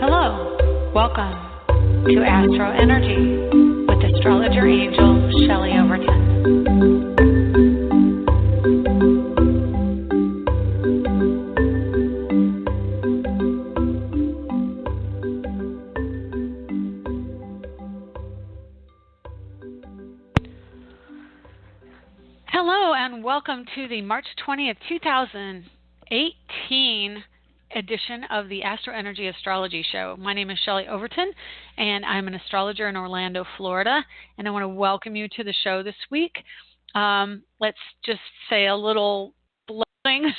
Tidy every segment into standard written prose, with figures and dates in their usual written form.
Hello, welcome to AstroEnergy with astrologer angel Shelley Overton. Hello and welcome to the March 20th, 2018 edition of the AstroEnergy Astrology Show. My name is Shelley Overton, and I'm an astrologer in Orlando, Florida, and I want to welcome you to the show this week. Let's just say a little blessing.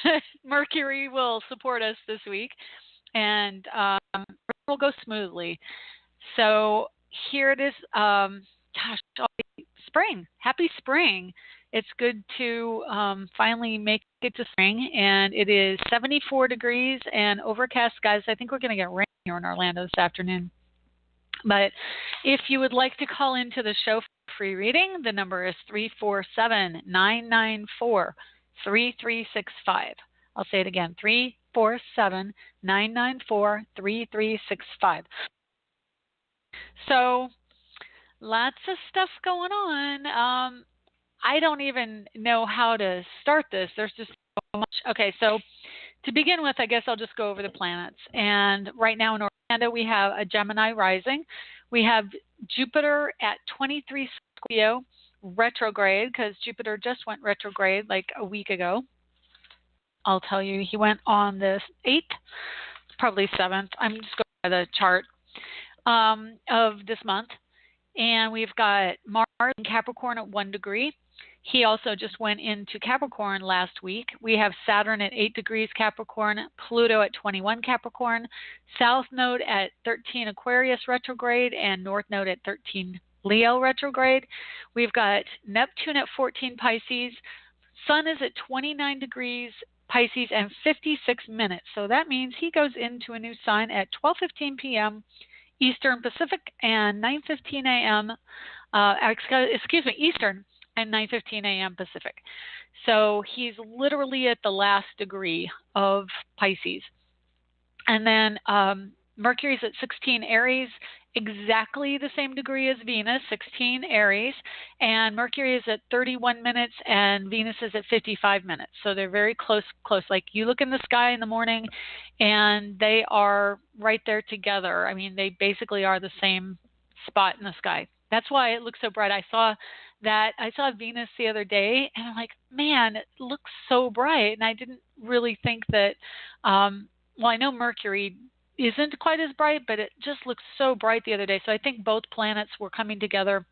Mercury will support us this week, and will go smoothly. So here it is. Spring. Happy spring. It's good to finally make it to spring, and it is 74 degrees and overcast, guys. I think we're going to get rain here in Orlando this afternoon. But if you would like to call into the show for free reading, the number is 347-994-3365. I'll say it again, 347-994-3365. So lots of stuff going on. I don't even know how to start this. There's just so much. Okay, so to begin with, I guess I'll just go over the planets. And right now in Orlando, we have a Gemini rising. We have Jupiter at 23 Scorpio retrograde, because Jupiter just went retrograde like a week ago. I'll tell you, he went on the 8th, probably 7th. I'm just going by the chart of this month. And we've got Mars in Capricorn at 1 degree. He also just went into Capricorn last week. We have Saturn at 8 degrees Capricorn, Pluto at 21 Capricorn, South Node at 13 Aquarius retrograde, and North Node at 13 Leo retrograde. We've got Neptune at 14 Pisces. Sun is at 29 degrees Pisces and 56 minutes. So that means he goes into a new sign at 12:15 p.m. Eastern Pacific and 9:15 a.m. Eastern and 9:15 a.m. Pacific. So he's literally at the last degree of Pisces. And then Mercury's at 16 Aries, exactly the same degree as Venus, 16 Aries, and Mercury is at 31 minutes and Venus is at 55 minutes. So they're very close. Like you look in the sky in the morning and they are right there together. I mean, they basically are the same spot in the sky. That's why it looks so bright. I saw Venus the other day and I'm like, man, it looks so bright. And I didn't really think that, well, I know Mercury isn't quite as bright, but it just looks so bright the other day. So I think both planets were coming together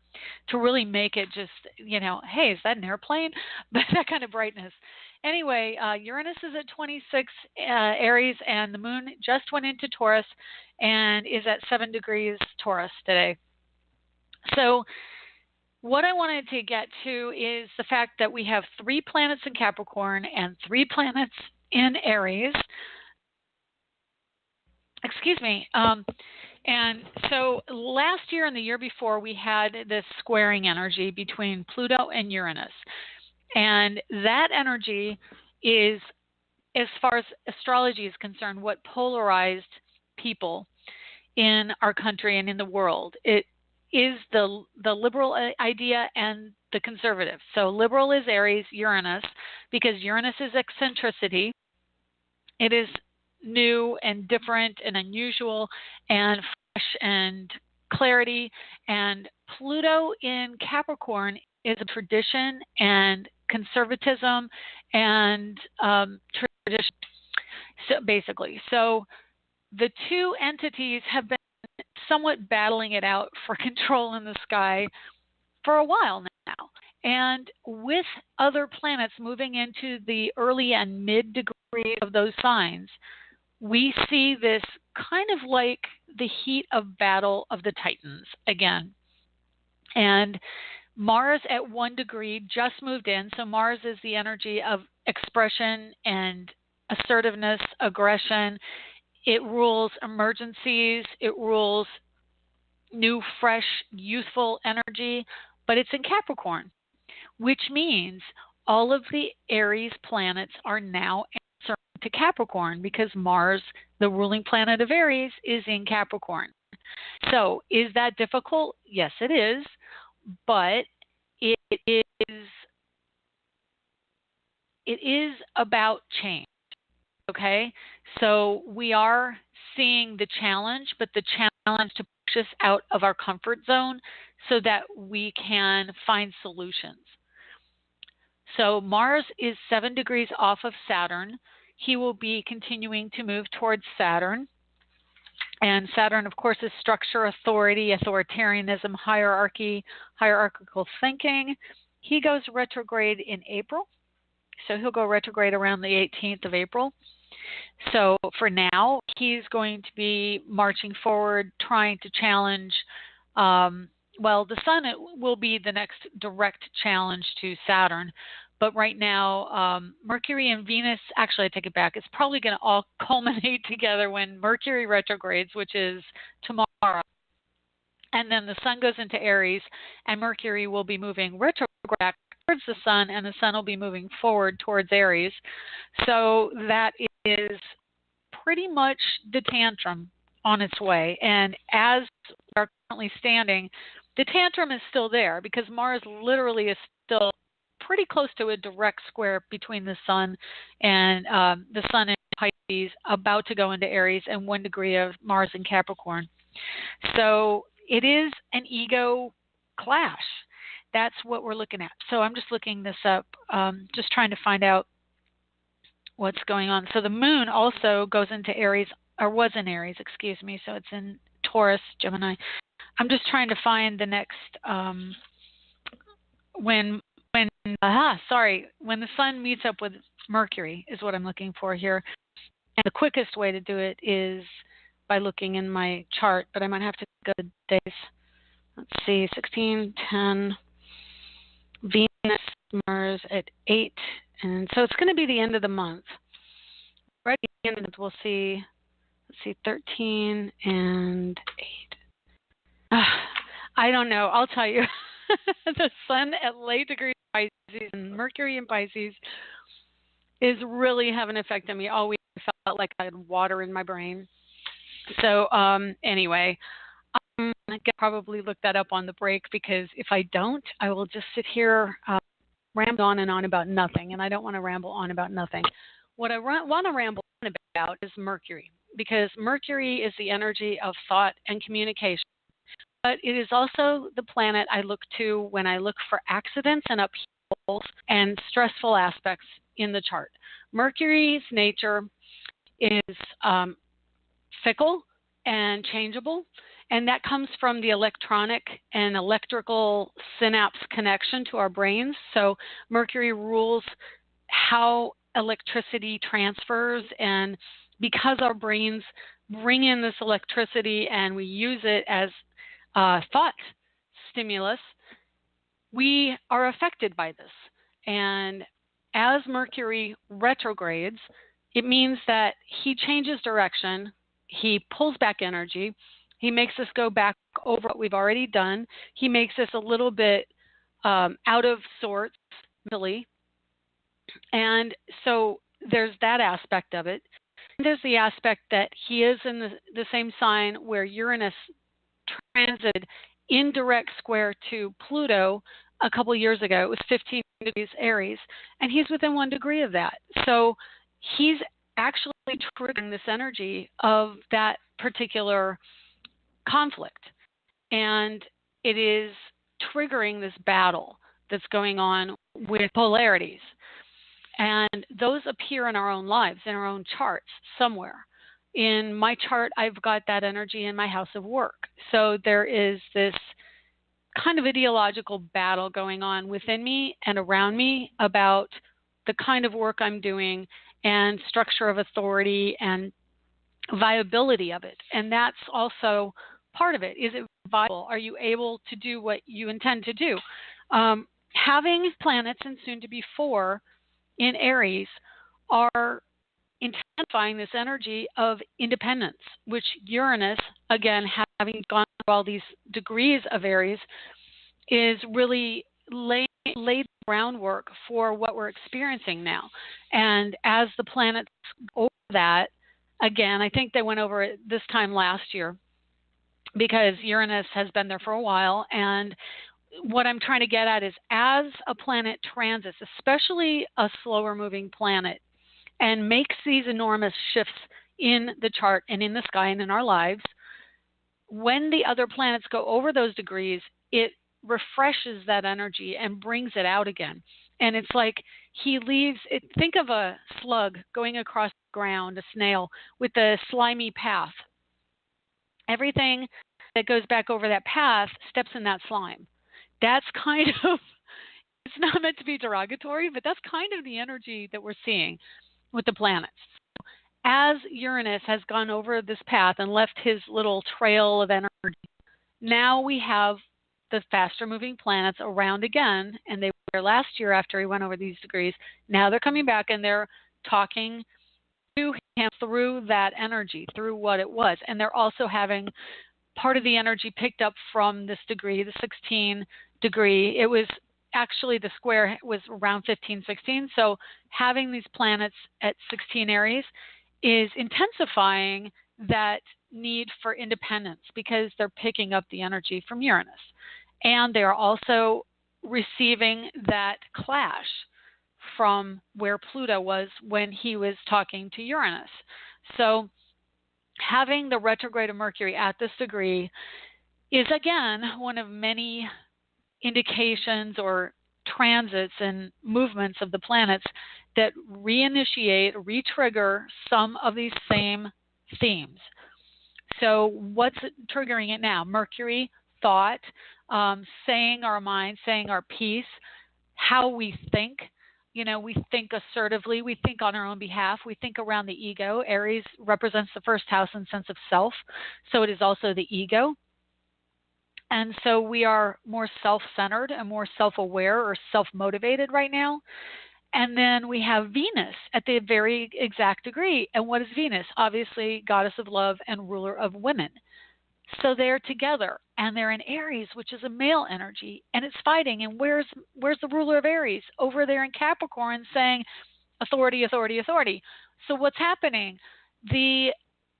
to really make it just, hey, is that an airplane? But that kind of brightness. Anyway, Uranus is at 26 Aries, and the moon just went into Taurus and is at 7 degrees Taurus today. So what I wanted to get to is the fact that we have 3 planets in Capricorn and 3 planets in Aries. And so last year and the year before, we had this squaring energy between Pluto and Uranus. And that energy is, as far as astrology is concerned, what polarized people in our country and in the world. It is the liberal idea and the conservative. So liberal is Aries, Uranus, because Uranus is eccentricity. It is new and different and unusual and fresh and clarity. And Pluto in Capricorn is a tradition and conservatism and tradition, so basically. So the two entities have been somewhat battling it out for control in the sky for a while now. And with other planets moving into the early and mid degrees of those signs, we see this kind of like the heat of battle of the Titans again. And Mars at 1 degree just moved in. So Mars is the energy of expression and assertiveness, aggression. It rules emergencies. It rules new, fresh, youthful energy. But it's in Capricorn, which means all of the Aries planets are now answering to Capricorn because Mars, the ruling planet of Aries, is in Capricorn. So is that difficult? Yes, it is, but it is about change. Okay, so we are seeing the challenge, but the challenge to push us out of our comfort zone so that we can find solutions. So Mars is 7 degrees off of Saturn. He will be continuing to move towards Saturn. And Saturn, of course, is structure, authority, authoritarianism, hierarchy, hierarchical thinking. He goes retrograde in April. So he'll go retrograde around the 18th of April. So for now, he's going to be marching forward, trying to challenge. Well, the Sun will be the next direct challenge to Saturn. But right now, Mercury and Venus, actually, I take it back. It's probably going to all culminate together when Mercury retrogrades, which is tomorrow. And then the Sun goes into Aries, and Mercury will be moving retrograde towards the Sun, and the Sun will be moving forward towards Aries. So that is pretty much the tantrum on its way. And as we are currently standing, the tantrum is still there because Mars literally is still pretty close to a direct square between the Sun and the Sun in Pisces, about to go into Aries, and 1 degree of Mars in Capricorn. So it is an ego clash. That's what we're looking at. So I'm just looking this up, just trying to find out what's going on. So the moon also goes into Aries, or was in Aries, excuse me. So it's in Taurus, Gemini. I'm just trying to find the next when the Sun meets up with Mercury is what I'm looking for here. And the quickest way to do it is by looking in my chart, but I might have to go to days. Let's see, 16, 10, Venus, Mars at 8. And so it's going to be the end of the month. Right at the end of the month, we'll see, let's see, 13 and 8. I don't know. I'll tell you. The Sun at late degree Pisces and Mercury in Pisces is really having an effect on me. All week I felt like I had water in my brain. So anyway, I'm going to probably look that up on the break, because if I don't, I will just sit here ramble on and on about nothing, and I don't want to ramble on about nothing. What I want to ramble on about is Mercury, because Mercury is the energy of thought and communication. But it is also the planet I look to when I look for accidents and upheavals and stressful aspects in the chart. Mercury's nature is fickle and changeable, and that comes from the electronic and electrical synapse connection to our brains. So Mercury rules how electricity transfers, and because our brains bring in this electricity and we use it as thought stimulus, we are affected by this. And as Mercury retrogrades, it means that he changes direction, he pulls back energy, he makes us go back over what we've already done, he makes us a little bit out of sorts mentally. And so there's that aspect of it. And there's the aspect that he is in the same sign where Uranus transited in direct square to Pluto a couple years ago. It was 15 degrees Aries, and he's within 1 degree of that. So he's actually triggering this energy of that particular conflict, and it is triggering this battle that's going on with polarities. And those appear in our own lives, in our own charts somewhere. In my chart, I've got that energy in my house of work. So there is this kind of ideological battle going on within me and around me about the kind of work I'm doing and structure of authority and viability of it. And that's also part of it. Is it viable? Are you able to do what you intend to do? Having planets, and soon to be 4, in Aries are intensifying this energy of independence, which Uranus, again, having gone through all these degrees of Aries, is really laid groundwork for what we're experiencing now. And as the planets go over that, again, I think they went over it this time last year because Uranus has been there for a while. And what I'm trying to get at is as a planet transits, especially a slower moving planet, and makes these enormous shifts in the chart and in the sky and in our lives, when the other planets go over those degrees, it refreshes that energy and brings it out again. And it's like he leaves it. Think of a slug going across the ground, a snail with a slimy path. Everything that goes back over that path steps in that slime. That's kind of, it's not meant to be derogatory, but that's kind of the energy that we're seeing with the planets. As Uranus has gone over this path and left his little trail of energy, now we have the faster moving planets around again, and they were there last year after he went over these degrees. Now they're coming back and they're talking to him through that energy, through what it was. And they're also having part of the energy picked up from this degree, the 16 degree. It was actually, the square was around 15, 16. So having these planets at 16 Aries is intensifying that need for independence because they're picking up the energy from Uranus. And they're also receiving that clash from where Pluto was when he was talking to Uranus. So having the retrograde of Mercury at this degree is, again, one of many indications or transits and movements of the planets that reinitiate, re-trigger some of these same themes. So what's triggering it now? Mercury, thought, saying our mind, saying our piece, how we think. You know, we think assertively, we think on our own behalf, we think around the ego. Aries represents the first house and sense of self, so it is also the ego. And so we are more self-centered and more self-aware or self-motivated right now. And then we have Venus at the very exact degree. And what is Venus? Obviously, goddess of love and ruler of women. So they're together, and they're in Aries, which is a male energy, and it's fighting. And where's the ruler of Aries? Over there in Capricorn, saying authority, authority, authority. So what's happening? The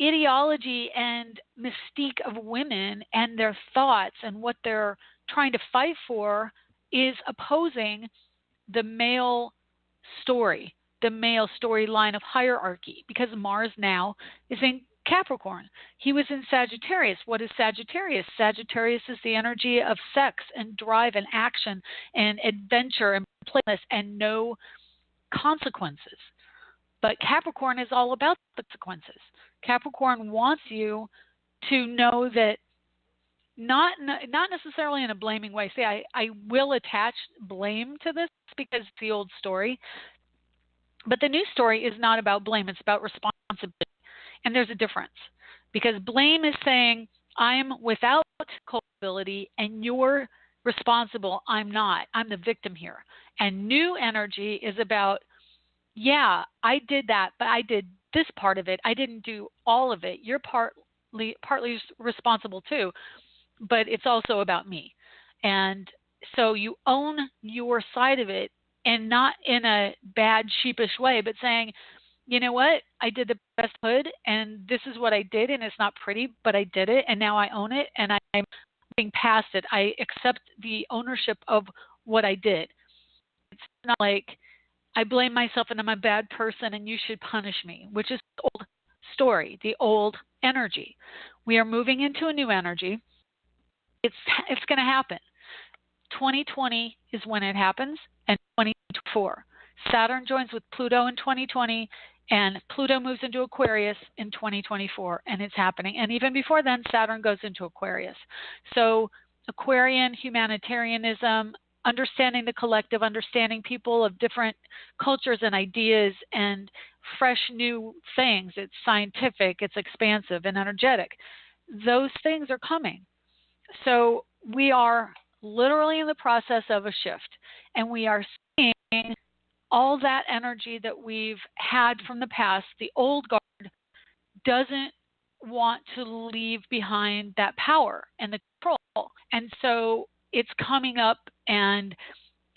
ideology and mystique of women and their thoughts and what they're trying to fight for is opposing the male story, the male storyline of hierarchy, because Mars now is in Capricorn. He was in Sagittarius. What is Sagittarius? Sagittarius is the energy of sex and drive and action and adventure and playfulness and no consequences. But Capricorn is all about the consequences. Capricorn wants you to know that not necessarily in a blaming way. See, I will attach blame to this because it's the old story. But the new story is not about blame. It's about responsibility. And there's a difference, because blame is saying, I'm without culpability and you're responsible. I'm not. I'm the victim here. And new energy is about, yeah, I did that, but I did this part of it. I didn't do all of it. You're partly responsible too, but it's also about me. And so you own your side of it, and not in a bad, sheepish way, but saying, you know what? I did the best I could, and this is what I did, and it's not pretty, but I did it, and now I own it, and I'm moving past it. I accept the ownership of what I did. It's not like I blame myself and I'm a bad person and you should punish me, which is the old story, the old energy. We are moving into a new energy. It's going to happen. 2020 is when it happens, and 2024. Saturn joins with Pluto in 2020, and Pluto moves into Aquarius in 2024, and it's happening. And even before then, Saturn goes into Aquarius. So Aquarian humanitarianism, understanding the collective, understanding people of different cultures and ideas and fresh new things. It's scientific, it's expansive and energetic. Those things are coming. So we are literally in the process of a shift, and we are seeing all that energy that we've had from the past. The old guard doesn't want to leave behind that power and the control. And so it's coming up, and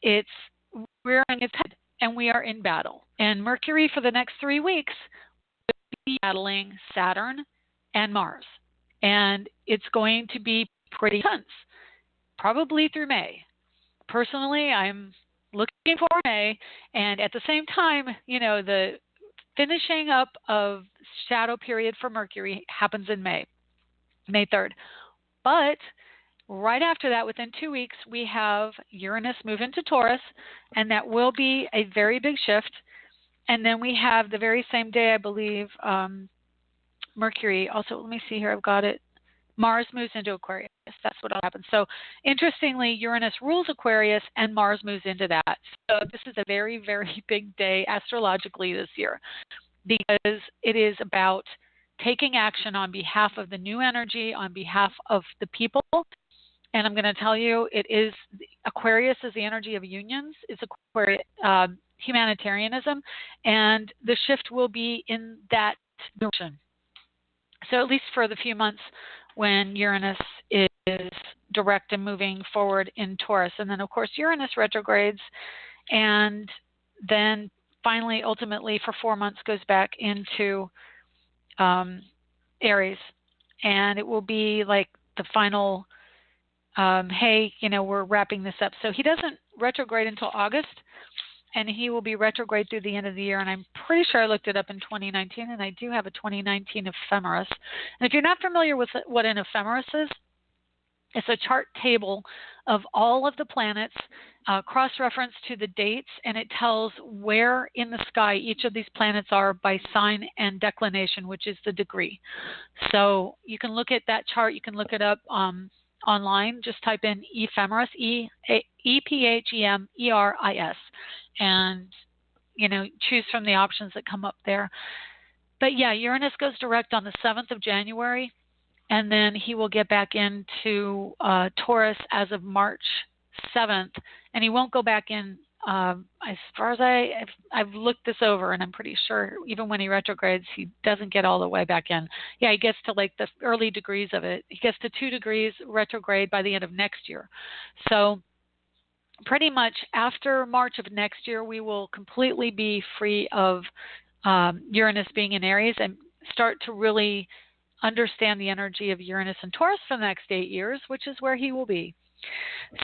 it's rearing its head, and we are in battle. And Mercury for the next 3 weeks will be battling Saturn and Mars. And it's going to be pretty tense, probably through May. Personally, I'm looking for May, and at the same time, the finishing up of shadow period for Mercury happens in May 3rd. But right after that, within 2 weeks, we have Uranus move into Taurus, and that will be a very big shift. And then we have the very same day, I believe, Mercury. Also, let me see here. I've got it. Mars moves into Aquarius. That's what happens. So interestingly, Uranus rules Aquarius and Mars moves into that. So this is a very, very big day astrologically this year, because it is about taking action on behalf of the new energy, on behalf of the people. And I'm going to tell you, Aquarius is the energy of unions. It's Aquarius, humanitarianism, and the shift will be in that direction. So at least for the few months when Uranus is direct and moving forward in Taurus. And then, of course, Uranus retrogrades, and then finally, ultimately, for 4 months, goes back into Aries. And it will be like the final, hey, we're wrapping this up. So he doesn't retrograde until August, and he will be retrograde through the end of the year. And I'm pretty sure I looked it up in 2019, and I do have a 2019 ephemeris. And if you're not familiar with what an ephemeris is, it's a chart table of all of the planets, cross-referenced to the dates, and it tells where in the sky each of these planets are by sign and declination, which is the degree. So you can look at that chart. You can look it up online. Just type in ephemeris, EPHEMERIS, and choose from the options that come up there. But yeah, Uranus goes direct on the 7th of January, and then he will get back into Taurus as of March 7th, and he won't go back in. As far as I've looked this over, and I'm pretty sure even when he retrogrades, he doesn't get all the way back in. Yeah, he gets to like the early degrees of it. He gets to 2 degrees retrograde by the end of next year. So pretty much after March of next year, we will completely be free of Uranus being in Aries and start to really understand the energy of Uranus and Taurus for the next 8 years, which is where he will be.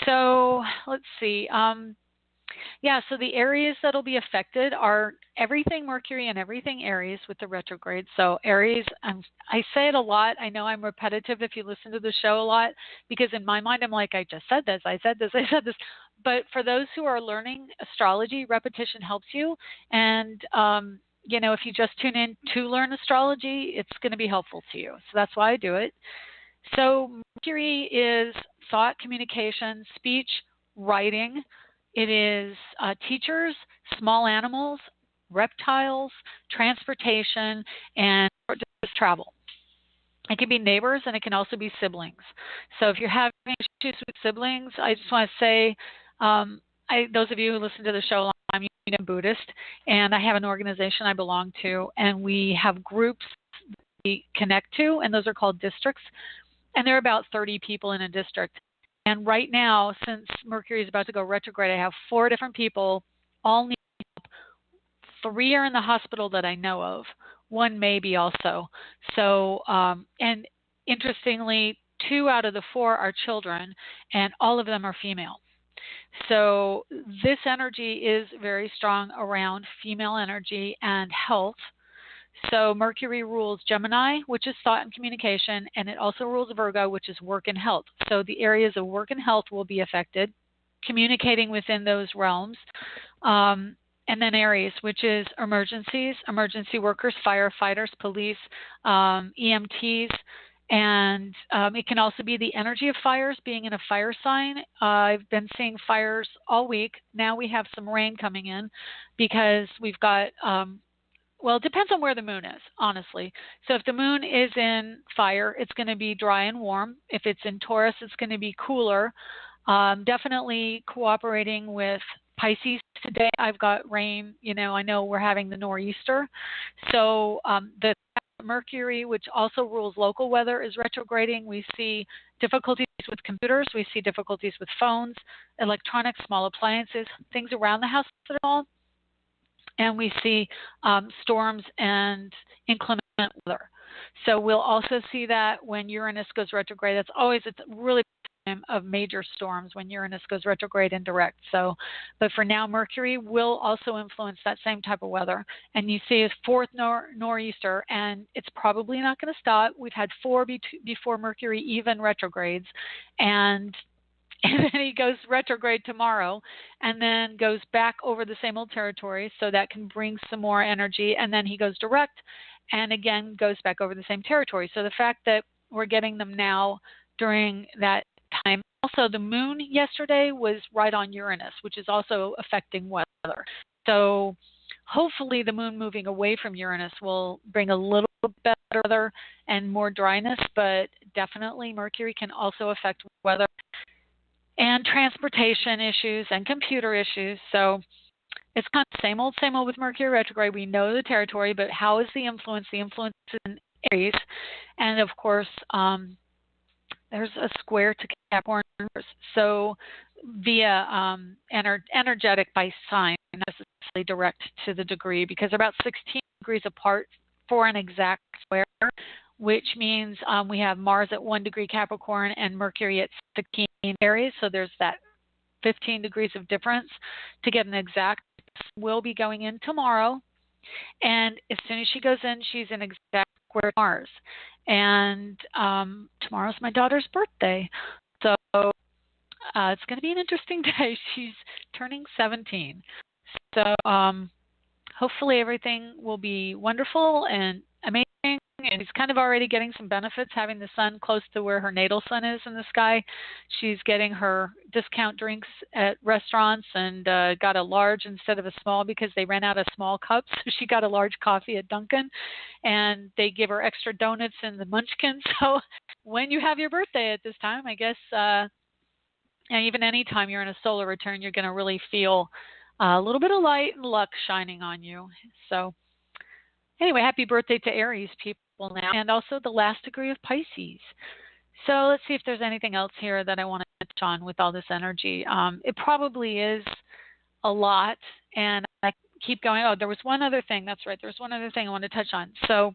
So let's see. So the areas that will be affected are everything Mercury and everything Aries with the retrograde. So Aries, I say it a lot. I know I'm repetitive if you listen to the show a lot, because in my mind I'm like, I just said this, I said this, I said this. But for those who are learning astrology, repetition helps you. And if you just tune in to learn astrology, it's going to be helpful to you. So that's why I do it. So Mercury is thought, communication, speech, writing. It is teachers, small animals, reptiles, transportation, and just travel. It can be neighbors, and it can also be siblings. So if you're having issues with siblings, I just want to say, those of you who listen to the show, I'm a Buddhist, and I have an organization I belong to, and we have groups we connect to, and those are called districts, and there are about 30 people in a district. And right now, since Mercury is about to go retrograde, I have 4 different people, all need help. 3 are in the hospital that I know of. 1 maybe also. So, and interestingly, 2 out of the 4 are children, and all of them are female. So this energy is very strong around female energy and health. So Mercury rules Gemini, which is thought and communication, and it also rules Virgo, which is work and health. So the areas of work and health will be affected, communicating within those realms. And then Aries, which is emergencies, emergency workers, firefighters, police, EMTs, and it can also be the energy of fires, being in a fire sign. I've been seeing fires all week. Now we have some rain coming in because we've got well, it depends on where the moon is, honestly. So if the moon is in fire, it's going to be dry and warm. If it's in Taurus, it's going to be cooler. Definitely cooperating with Pisces today. I've got rain. I know we're having the nor'easter. So the Mercury, which also rules local weather, is retrograding. We see difficulties with computers. We see difficulties with phones, electronics, small appliances, things around the house at all. And we see storms and inclement weather. So we'll also see that when Uranus goes retrograde. It's really time of major storms when Uranus goes retrograde and direct. So, but for now, Mercury will also influence that same type of weather. And you see a fourth nor'easter, and it's probably not going to stop. We've had 4 before Mercury even retrogrades, and then he goes retrograde tomorrow and then goes back over the same old territory, so that can bring some more energy, and then he goes direct and again goes back over the same territory. So the fact that we're getting them now during that time. Also, the moon yesterday was right on Uranus, which is also affecting weather. So hopefully the moon moving away from Uranus will bring a little better weather and more dryness, but definitely Mercury can also affect weather and transportation issues and computer issues. So it's kind of same old with Mercury retrograde. We know the territory, but how is the influence? The influence is in Aries. And of course, there's a square to Capricorn. So via energetic by sign, not necessarily direct to the degree, because they're about 16 degrees apart for an exact square, which means we have Mars at 1 degree Capricorn and Mercury at 16 Aries. So there's that 15 degrees of difference to get an exact. Will be going in tomorrow, and as soon as she goes in, she's in exact square to Mars. And tomorrow's my daughter's birthday, so it's going to be an interesting day. She's turning 17, so hopefully everything will be wonderful and amazing. And she's kind of already getting some benefits having the sun close to where her natal sun is in the sky. She's getting her discount drinks at restaurants and got a large instead of a small because they ran out of small cups. So she got a large coffee at Dunkin', and they give her extra donuts in the Munchkin. So when you have your birthday at this time, I guess, and even any time you're in a solar return, you're going to really feel a little bit of light and luck shining on you. So anyway, happy birthday to Aries people now, and also the last degree of Pisces. So let's see if there's anything else here that I want to touch on with all this energy. It probably is a lot, and I keep going. Oh, there was one other thing. That's right. There's one other thing I want to touch on. So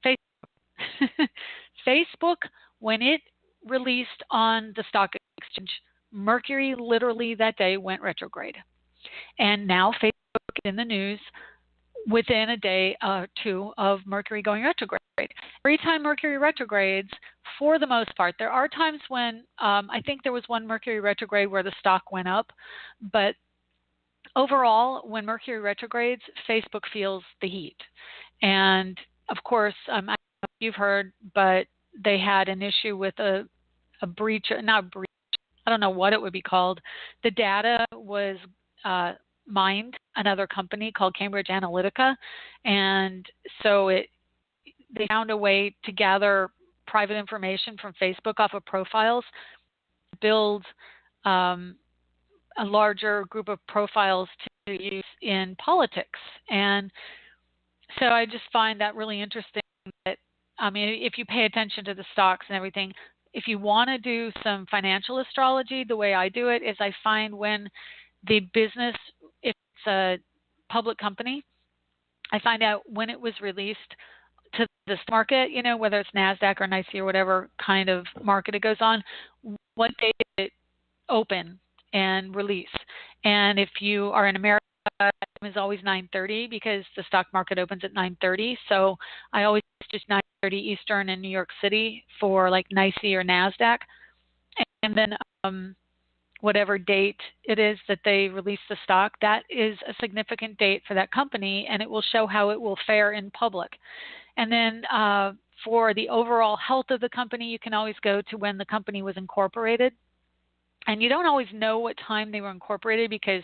Facebook, Facebook, when it released on the stock exchange, Mercury literally that day went retrograde. And now Facebook is in the news within a day or two of Mercury going retrograde. Every time Mercury retrogrades, for the most part, there are times when I think there was one Mercury retrograde where the stock went up, but overall, when Mercury retrogrades, Facebook feels the heat. And of course, I don't know if you've heard, but they had an issue with a breach, not a breach, I don't know what it would be called. The data was mined another company called Cambridge Analytica, and so they found a way to gather private information from Facebook off of profiles, build a larger group of profiles to use in politics. And so I just find that really interesting that, I mean, if you pay attention to the stocks and everything, if you want to do some financial astrology, the way I do it is I find when the business, if it's a public company, I find out when it was released to this market, you know, whether it's NASDAQ or NYSE or whatever kind of market it goes on, what day did it open and release. And if you are in America, it is always 9:30 because the stock market opens at 9:30. So I always just 9:30 Eastern in New York City for like NYSE or NASDAQ. And then whatever date it is that they release the stock, that is a significant date for that company, and it will show how it will fare in public. And then for the overall health of the company, you can always go to when the company was incorporated. And you don't always know what time they were incorporated because,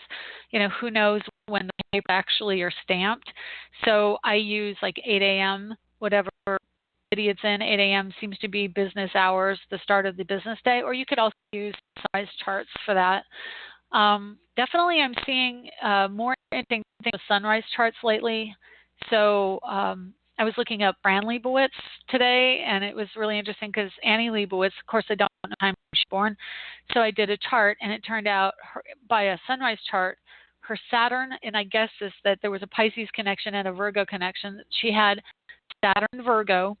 you know, who knows when the paper actually are stamped. So I use like 8 a.m., whatever city it's in. 8 a.m. seems to be business hours, the start of the business day, or you could also use sunrise charts for that. Definitely I'm seeing more interesting things with sunrise charts lately. So I was looking up Fran Lebowitz today, and it was really interesting because Annie Leibovitz, of course, I don't know the time she was born, so I did a chart, and it turned out by a sunrise chart, her Saturn, and I guess this that there was a Pisces connection and a Virgo connection. She had Saturn Virgo,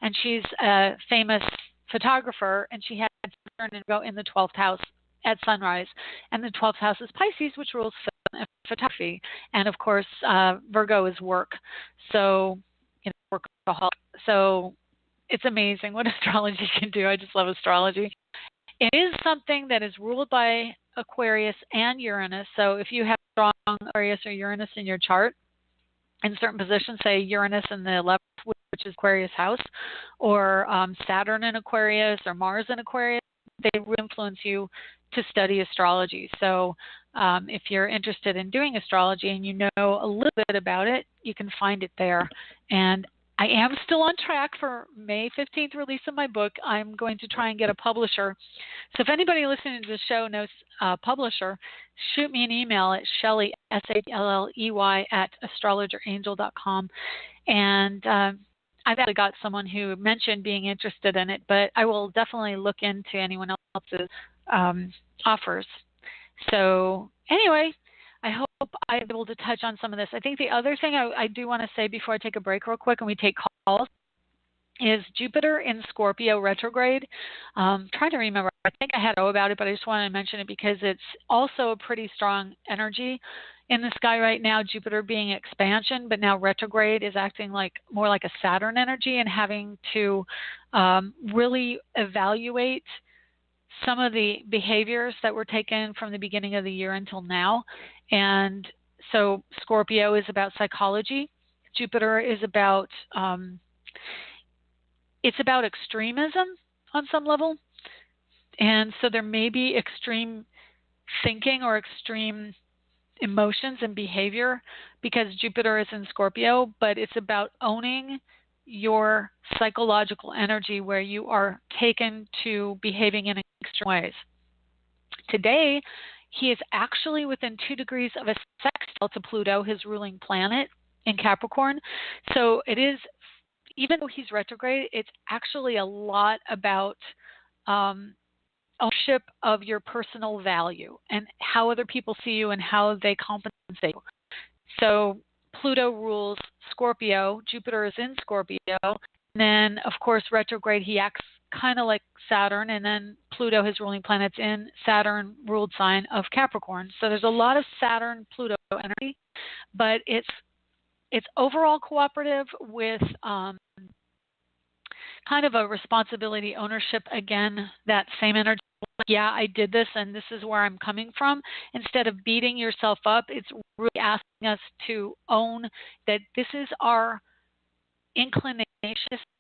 and she's a famous photographer, and she had Saturn and Virgo in the 12th house at sunrise, and the 12th house is Pisces, which rules photography, and of course Virgo is work, so workaholic. So it's amazing what astrology can do. I just love astrology. It is something that is ruled by Aquarius and Uranus. So if you have strong Aquarius or Uranus in your chart in certain positions, say Uranus in the 11th, which is Aquarius house, or Saturn in Aquarius or Mars in Aquarius, they really influence you to study astrology. So if you're interested in doing astrology and you know a little bit about it, you can find it there. And I am still on track for May 15th release of my book. I'm going to try and get a publisher. So if anybody listening to the show knows a publisher, shoot me an email at Shelley, SHLLEY, at astrologerangel.com. And I've actually got someone who mentioned being interested in it, but I will definitely look into anyone else's offers. So anyway, I hope I'm able to touch on some of this. I think the other thing I do want to say before I take a break real quick and we take calls is Jupiter in Scorpio retrograde. Trying to remember, I think I had to know about it, but I just wanted to mention it because it's also a pretty strong energy in the sky right now, Jupiter being expansion, but now retrograde is acting like more like a Saturn energy and having to really evaluate some of the behaviors that were taken from the beginning of the year until now. And so Scorpio is about psychology. Jupiter is about, it's about extremism on some level. And so there may be extreme thinking or extreme emotions and behavior because Jupiter is in Scorpio, but it's about owning your psychological energy where you are taken to behaving in extreme ways. Today, he is actually within 2 degrees of a sextile to Pluto, his ruling planet in Capricorn. So it is, even though he's retrograde, it's actually a lot about ownership of your personal value and how other people see you and how they compensate you. So Pluto rules Scorpio, Jupiter is in Scorpio, and then of course retrograde he acts kind of like Saturn, and then Pluto, his ruling planet's in Saturn ruled sign of Capricorn. So there's a lot of Saturn Pluto energy, but it's overall cooperative with kind of a responsibility, ownership, again, that same energy. Yeah, I did this and this is where I'm coming from. Instead of beating yourself up, it's really asking us to own that this is our inclination,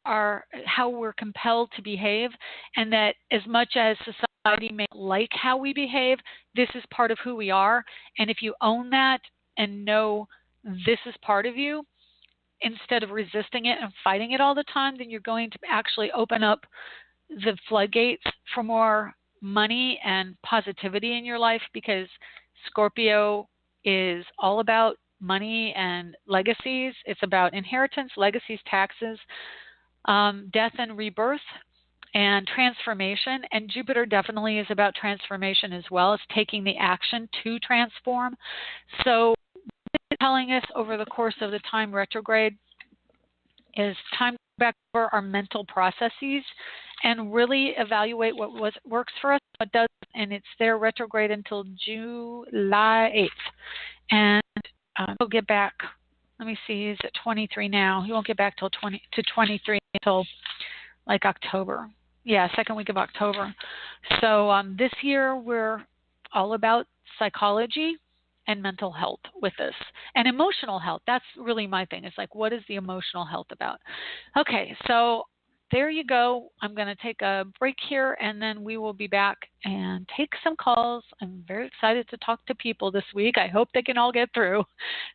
our how we're compelled to behave, and that as much as society may like how we behave, this is part of who we are. And if you own that and know this is part of you, instead of resisting it and fighting it all the time, then you're going to actually open up the floodgates for more money and positivity in your life, because Scorpio is all about money and legacies. It's about inheritance, legacies, taxes, death and rebirth, and transformation. And Jupiter definitely is about transformation as well as taking the action to transform. So it's telling us over the course of the time retrograde is time to go back over our mental processes and really evaluate what works for us, what doesn't. And it's there retrograde until July 8th. And he'll get back, let me see, he's at 23 now. He won't get back till 23 until like October. Yeah, second week of October. So this year we're all about psychology and mental health with this, and emotional health. That's really my thing. It's like, what is the emotional health about? Okay, so there you go. I'm going to take a break here, and then we will be back and take some calls. I'm very excited to talk to people this week. I hope they can all get through.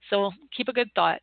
So keep a good thought.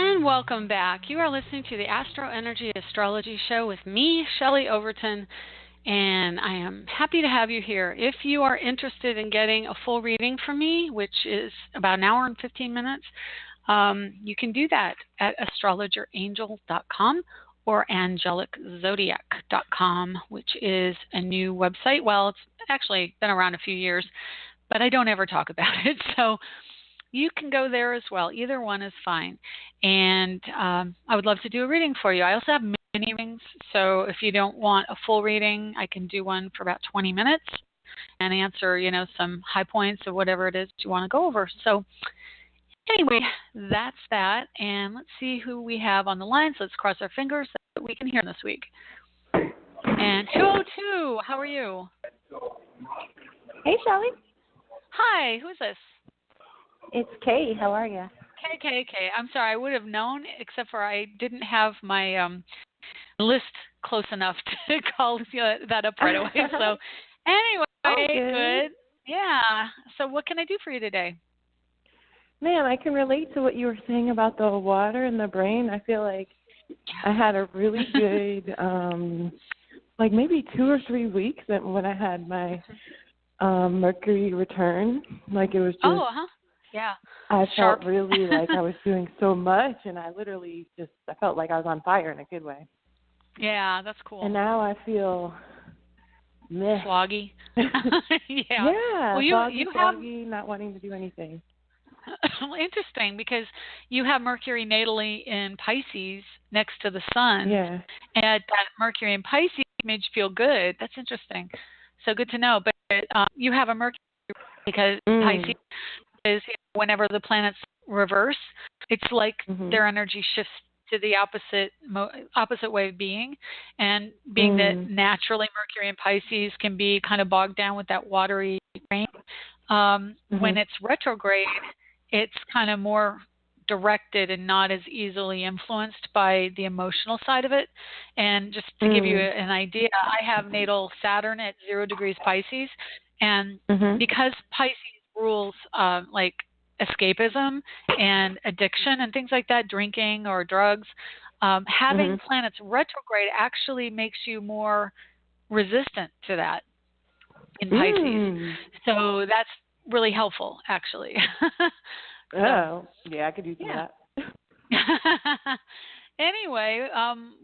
And welcome back. You are listening to the AstroEnergy Astrology Show with me, Shelley Overton, and I am happy to have you here. If you are interested in getting a full reading from me, which is about an hour and 15 minutes, you can do that at astrologerangel.com or angeliczodiac.com, which is a new website. Well, it's actually been around a few years, but I don't ever talk about it, so you can go there as well. Either one is fine. And I would love to do a reading for you. I also have mini readings, so if you don't want a full reading, I can do one for about 20 minutes and answer, some high points of whatever it is you want to go over. So anyway, that's that. And let's see who we have on the line. So let's cross our fingers that we can hear this week. And 202, how are you? Hey, Shelley. Hi, who's this? It's Kay. How are you? Kay. I'm sorry, I would have known, except for I didn't have my list close enough to call that up right away. So anyway, good. Yeah. So what can I do for you today? Man, I can relate to what you were saying about the water in the brain. I feel like I had a really good, like maybe 2 or 3 weeks when I had my Mercury return. Like it was just, yeah. I felt really like I was doing so much, and I literally I felt like I was on fire in a good way. Yeah, that's cool. And now I feel sloggy. Yeah, well, you sloggy, not wanting to do anything. Well, interesting, because you have Mercury natally in Pisces next to the Sun. Yeah. And that Mercury in Pisces made you feel good. That's interesting. So good to know. But you have a Mercury because Pisces is, whenever the planets reverse, it's like their energy shifts to the opposite way of being. And being that naturally Mercury in Pisces can be kind of bogged down with that watery rain, when it's retrograde, it's kind of more directed and not as easily influenced by the emotional side of it. And just to give you an idea, I have natal Saturn at 0 degrees Pisces, and because Pisces rules like escapism and addiction and things like that, drinking or drugs, having planets retrograde actually makes you more resistant to that in Pisces. So that's really helpful, actually. Yeah, I could use that. Anyway,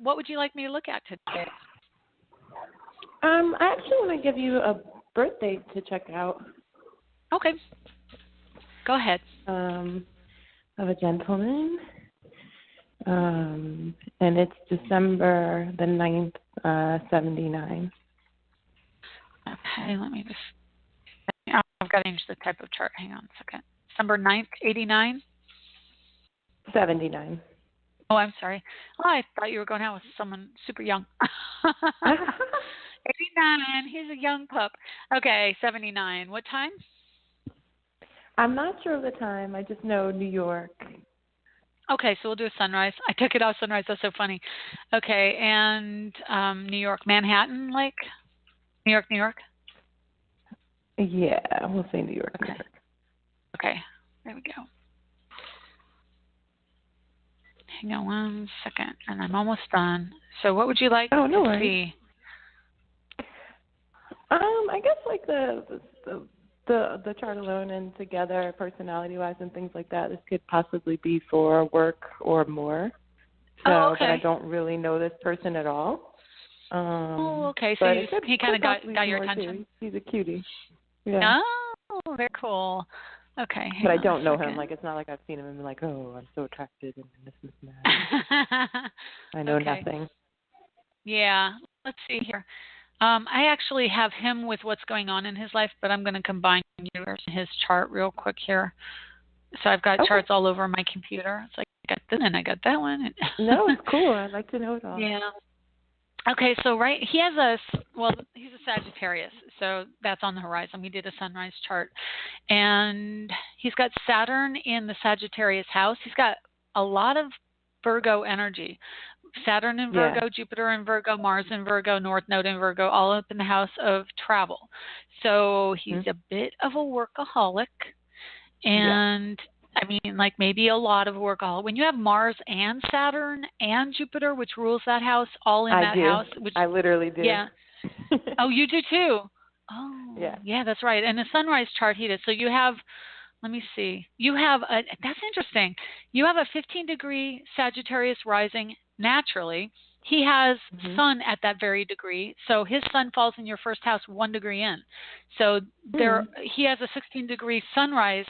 what would you like me to look at today? I actually want to give you a birthday to check out. Okay. Go ahead. Of a gentleman. And it's December the 9th, 79. Okay, let me just... I've got to change the type of chart. Hang on a second. December 9th, 89? 79. Oh, I'm sorry. Oh, I thought you were going out with someone super young. 89. He's a young pup. Okay, 79. What time? I'm not sure of the time. I just know New York. Okay, so we'll do a sunrise. I took it off sunrise. That's so funny. Okay, and New York, Manhattan, like? New York? Yeah, we'll say New York. Okay. Okay, there we go. Hang on one second, and I'm almost done. So what would you like to see? I guess like the chart alone and together, personality-wise and things like that, this could possibly be for work or more. So, but I don't really know this person at all. Okay. So he kind of got your attention. He's a cutie. Yeah. Oh, very cool. Okay. But I don't know him. Like, it's not like I've seen him and been like, oh, I'm so attracted and this and that. I know nothing. Yeah. Let's see here. I actually have him with what's going on in his life, but I'm going to combine yours and his chart real quick here. So I've got charts all over my computer. It's like, I got this and I got that one. No, it's cool. I'd like to know it all. Yeah. Okay, so he's a Sagittarius, so that's on the horizon. We did a sunrise chart. And he's got Saturn in the Sagittarius house. He's got a lot of Virgo energy. Saturn in Virgo, Jupiter in Virgo, Mars in Virgo, North Node in Virgo, all up in the house of travel. So he's a bit of a workaholic. And I mean, like maybe a lot of workaholic. When you have Mars and Saturn and Jupiter, which rules that house, all in I that do. house. Which, I literally do. yeah. Oh, you do too. Oh, Yeah. yeah, that's right. And the sunrise chart he did. So you have, let me see. You have that's interesting. You have a 15-degree Sagittarius rising naturally. He has sun at that very degree. So his sun falls in your first house 1 degree in. So he has a 16-degree sunrise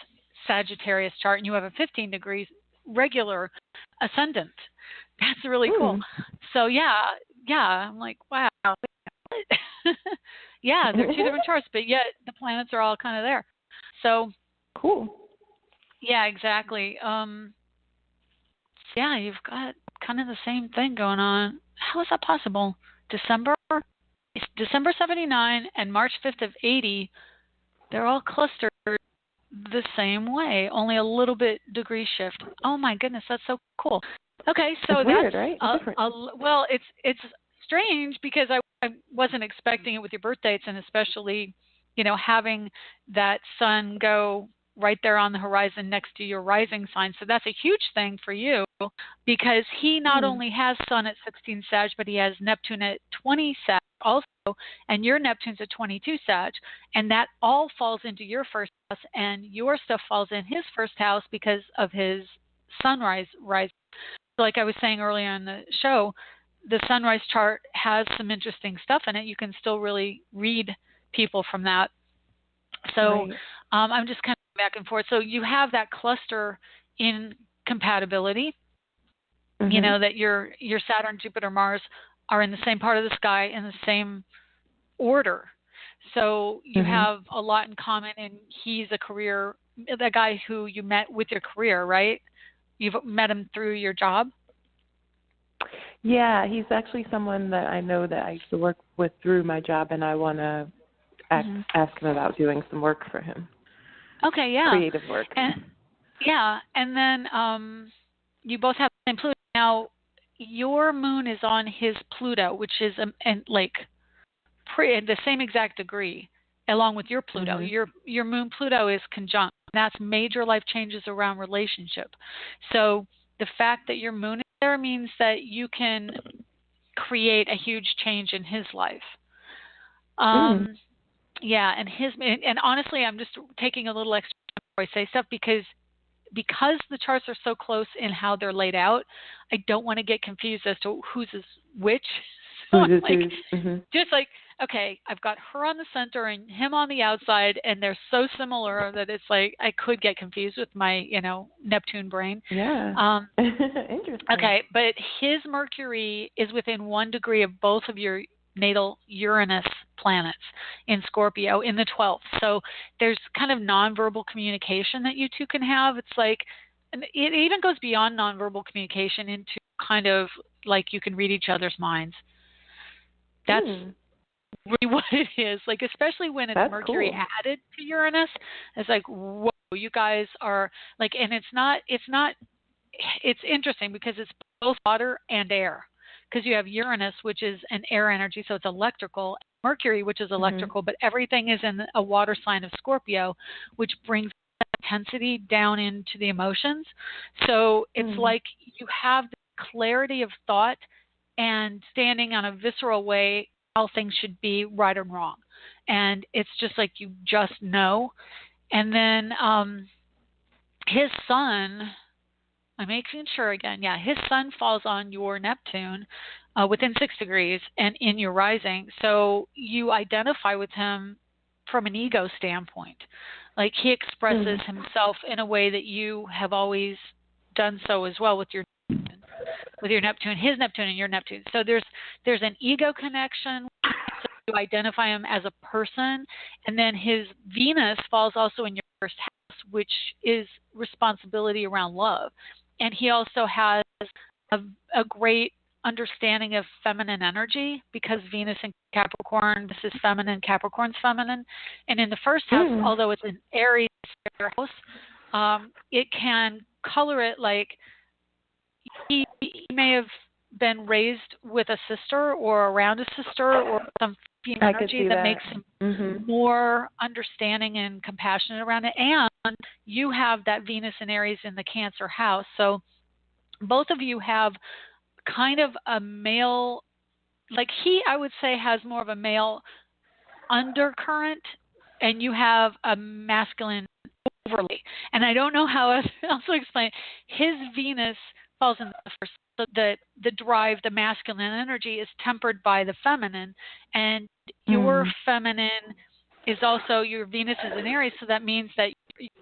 Sagittarius chart, and you have a 15 degrees regular ascendant. That's really cool. So yeah, I'm like, wow. Yeah, they're two different charts, but yet the planets are all kind of there. So cool. Yeah, exactly. Yeah, you've got kind of the same thing going on. How is that possible? December 79 and March 5th of 80, they're all clustered the same way, only a little bit degree shift. Oh my goodness, that's so cool. Okay, so it's weird, right? Different. Well, it's strange because I wasn't expecting it with your birth dates, and especially, having that sun go right there on the horizon next to your rising sign. So that's a huge thing for you because he not only has sun at 16 Sag, but he has Neptune at 20 Sag also, and your Neptune's at 22 Sag, and that all falls into your first house, and your stuff falls in his first house because of his sunrise rising. Like I was saying earlier in the show, the sunrise chart has some interesting stuff in it. You can still really read people from that. So I'm just kind of back and forth. So you have that cluster in compatibility, that your Saturn, Jupiter, Mars are in the same part of the sky in the same order. So you have a lot in common, and he's the guy who you met with your career, right? You've met him through your job? Yeah, he's actually someone that I know that I used to work with through my job, and I want to ask him about doing some work for him. Okay, yeah. Creative work. And then you both have the same Pluto. Now, your moon is on his Pluto, which is the same exact degree, along with your Pluto. Your moon Pluto is conjunct. That's major life changes around relationship. So the fact that your moon is there means that you can create a huge change in his life. Yeah, and honestly, I'm just taking a little extra before I say stuff because the charts are so close in how they're laid out. I don't want to get confused as to whose is which. So just like, okay, I've got her on the center and him on the outside, and they're so similar that it's like I could get confused with my, Neptune brain. Yeah. Interesting. Okay, but his Mercury is within 1 degree of both of your natal Uranus planets in Scorpio in the 12th. So there's kind of nonverbal communication that you two can have. It's like, and it even goes beyond nonverbal communication into kind of like you can read each other's minds. That's really what it is. Like, especially when it's Mercury added to Uranus, it's like, whoa, you guys are like, and it's interesting because it's both water and air. Because you have Uranus, which is an air energy, so it's electrical. Mercury, which is electrical, but everything is in a water sign of Scorpio, which brings intensity down into the emotions. So it's like you have the clarity of thought and standing on a visceral way how things should be, right or wrong. And it's just like you just know. And then his sun, I'm making sure again, his sun falls on your Neptune within 6 degrees and in your rising. So you identify with him from an ego standpoint. Like he expresses himself in a way that you have always done so as well with your Neptune, his Neptune and your Neptune. So there's an ego connection. So you identify him as a person. And then his Venus falls also in your first house, which is responsibility around love. And he also has a great understanding of feminine energy because Venus in Capricorn, this is feminine, Capricorn's feminine. And in the first house, although it's an Aries house, it can color it like he may have been raised with a sister or around a sister or some energy that makes him more understanding and compassionate around it. And you have that Venus and Aries in the Cancer house. So both of you have kind of a male, like he, I would say, has more of a male undercurrent, and you have a masculine overlay. And I don't know how else to explain it. His Venus falls in the first. So the drive, the masculine energy is tempered by the feminine, and your feminine is also, your Venus is in Aries, so that means that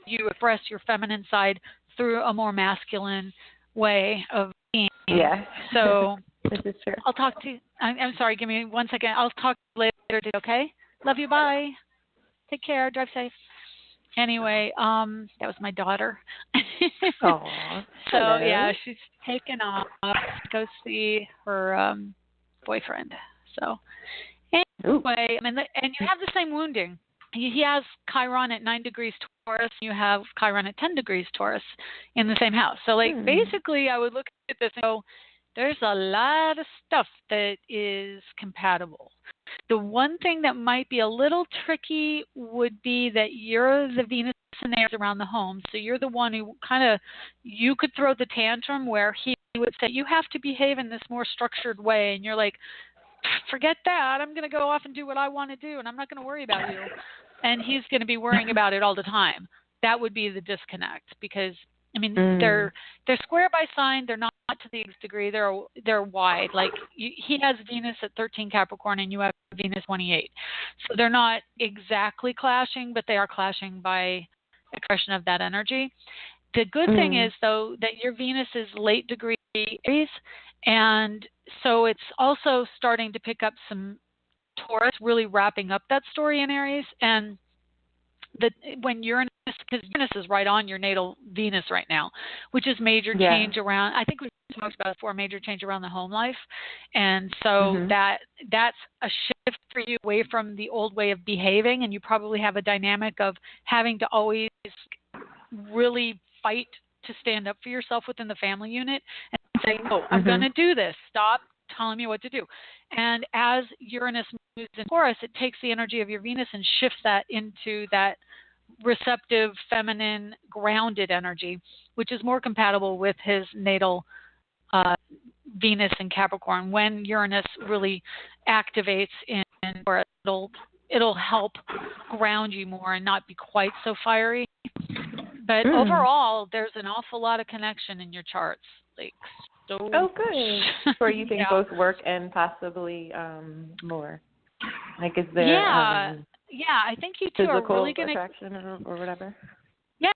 you express your feminine side through a more masculine way of being. Yeah. So this is true. I'll talk to you. I'm sorry, give me 1 second. I'll talk to you later, okay? Love you, bye. Take care, drive safe. Anyway, that was my daughter. Aww. So yeah, she's taken off to go see her boyfriend. So anyway, and you have the same wounding. He has Chiron at 9 degrees Taurus. You have Chiron at 10 degrees Taurus in the same house. So like basically, I would look at this and go, there's a lot of stuff that is compatible. The one thing that might be a little tricky would be that you're the Venus and Aries around the home. So you're the one who you could throw the tantrum where he would say, you have to behave in this more structured way. And you're like, forget that. I'm going to go off and do what I want to do, and I'm not going to worry about you. And he's going to be worrying about it all the time. That would be the disconnect because, I mean, they're square by sign. They're not to the nth degree. They're wide. Like he has Venus at 13 Capricorn and you have Venus 28. So they're not exactly clashing, but they are clashing by expression of that energy. The good thing is, though, that your Venus is late degree Aries, and so it's also starting to pick up some Taurus, really wrapping up that story in Aries. And when Uranus, because Uranus is right on your natal Venus right now, which is major change around, I think we talked about it before, major change around the home life. And so that's a shift for you away from the old way of behaving, and you probably have a dynamic of having to always really fight to stand up for yourself within the family unit and say, no, I'm going to do this. Stop telling me what to do. And as Uranus moves in Taurus, it takes the energy of your Venus and shifts that into that receptive, feminine, grounded energy, which is more compatible with his natal Venus in Capricorn. When Uranus really activates in Taurus, it'll help ground you more and not be quite so fiery. But overall, there's an awful lot of connection in your charts. Like, so good. Or you think both work and possibly more? Like, is there I think you two are really going to attraction or whatever. Yeah,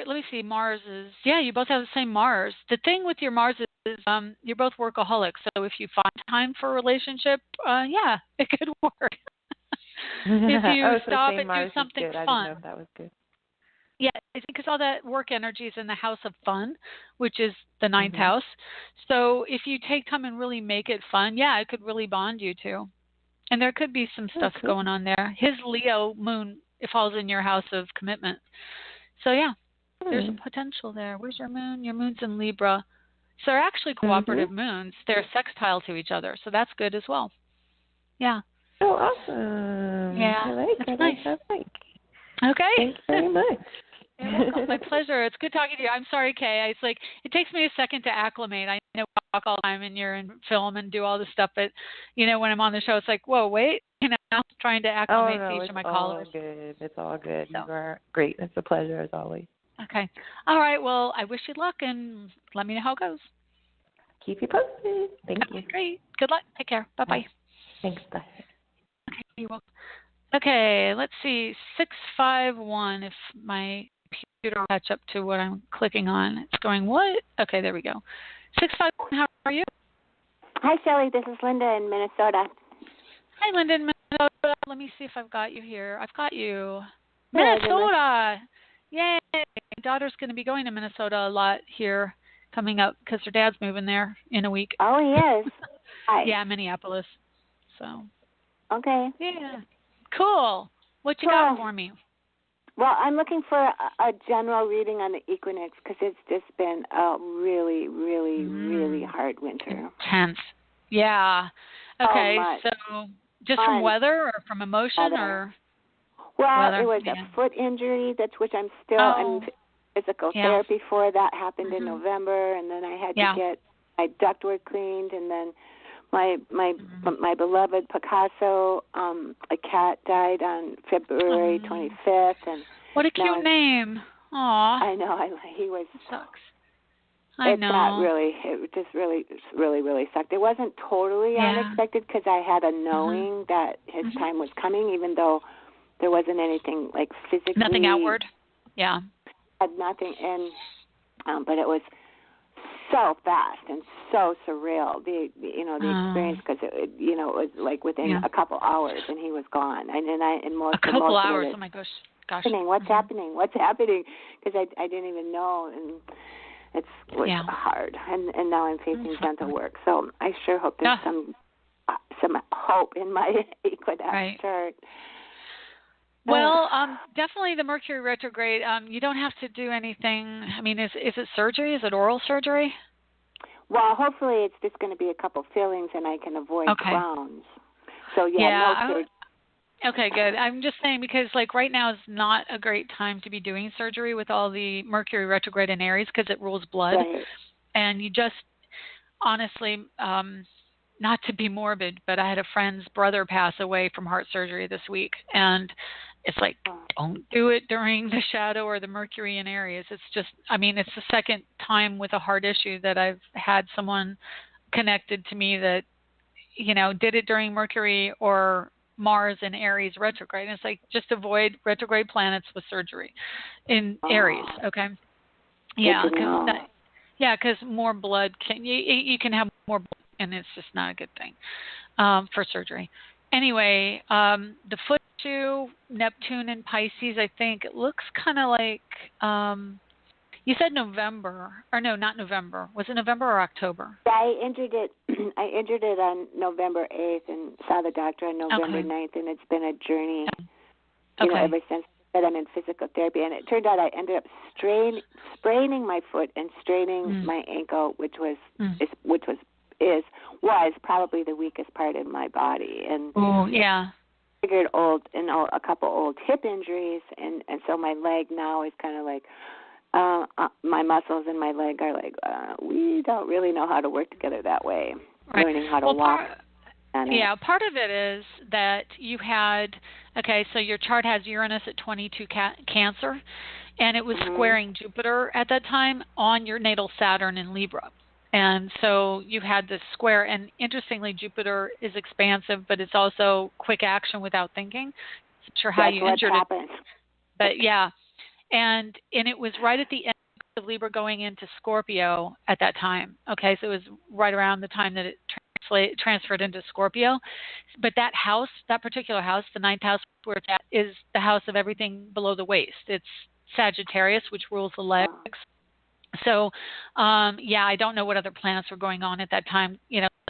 let me see. Mars is you both have the same Mars. The thing with your Mars is you're both workaholics. So if you find time for a relationship, it could work. If you stop and do something fun. I didn't know if that was good. Yeah, I think because all that work energy is in the house of fun, which is the 9th house. So if you take time and really make it fun, it could really bond you two. And there could be some stuff going on there. His Leo moon, it falls in your house of commitment. So there's a potential there. Where's your moon? Your moon's in Libra. So they're actually cooperative moons. They're sextile to each other. So that's good as well. Yeah. Oh, awesome. Yeah. I like it. Okay. Thanks very much. You're welcome. My pleasure. It's good talking to you. I'm sorry, Kay. It's like it takes me a second to acclimate. I know we talk all the time and you're in film and do all this stuff, but when I'm on the show, it's like, whoa, wait, I'm trying to acclimate to each of my callers. It's all good. So. You are great. It's a pleasure as always. Okay. All right. Well, I wish you luck and let me know how it goes. Keep you posted. Thank you. Great. Good luck. Take care. Bye-bye. Thanks. Bye. Okay. You're welcome. Okay, let's see, 651, if my computer will catch up to what I'm clicking on. It's going, what? Okay, there we go. 651, how are you? Hi, Shelley. This is Linda in Minnesota. Hi, Linda in Minnesota. Let me see if I've got you here. I've got you. Minnesota! Yay! My daughter's going to be going to Minnesota a lot here coming up because her dad's moving there in a week. Oh, he is? Hi. Yeah, Minneapolis. So. Okay. Yeah. Cool. What you got for me? Well, I'm looking for a general reading on the Equinox because it's just been a really, really, really hard winter. Intense. Yeah. Okay, so just from weather or from emotion or Well, it was a foot injury, which I'm still in physical therapy for. That happened in November, and then I had to get my ductwork cleaned, and then my beloved Picasso, a cat, died on February 25th, and what a cute name. Aw. I know. He was. It sucks. It just really sucked. It wasn't totally unexpected because I had a knowing that his time was coming, even though there wasn't anything like physically. Nothing outward. Yeah. Had nothing, and but it was so fast and so surreal. The experience, because it was like within a couple hours, and he was gone. And most a couple most hours. Of it, oh my gosh. What's happening? What's happening? Because I didn't even know, and it was hard. And now I'm facing dental work, so I sure hope there's some hope in my Equinox chart. Well, definitely the Mercury retrograde. You don't have to do anything. I mean, is it surgery? Is it oral surgery? Well, hopefully it's just going to be a couple fillings, and I can avoid crowns. So no surgery. Okay, good. I'm just saying because like right now is not a great time to be doing surgery with all the Mercury retrograde in Aries because it rules blood, and you just honestly. Not to be morbid, but I had a friend's brother pass away from heart surgery this week, and it's like, don't do it during the shadow or the Mercury in Aries. It's just, I mean, it's the second time with a heart issue that I've had someone connected to me that, did it during Mercury or Mars in Aries retrograde. And it's like, just avoid retrograde planets with surgery in Aries, okay? Yeah, because more blood you can have more blood. And it's just not a good thing for surgery. Anyway, the foot issue, Neptune and Pisces, I think it looks kind of like you said November, or no, not November. Was it November or October? I injured it. I injured it on November 8th and saw the doctor on November 9th, and it's been a journey, ever since that I'm in physical therapy. And it turned out I ended up spraining my foot and straining my ankle, which was probably the weakest part in my body, and figured a couple old hip injuries, and so my leg now is kind of like my muscles in my leg are like we don't really know how to work together that way. Learning how to walk. Part of it is that you had so your chart has Uranus at 22 Cancer, and it was squaring Jupiter at that time on your natal Saturn in Libra. And so you had this square, and interestingly, Jupiter is expansive, but it's also quick action without thinking. I'm not sure how you injured it. But and it was right at the end of Libra going into Scorpio at that time. Okay, so it was right around the time that it transferred into Scorpio. But that house, that particular house, the 9th house where it's at, is the house of everything below the waist. It's Sagittarius, which rules the legs. So, I don't know what other planets were going on at that time,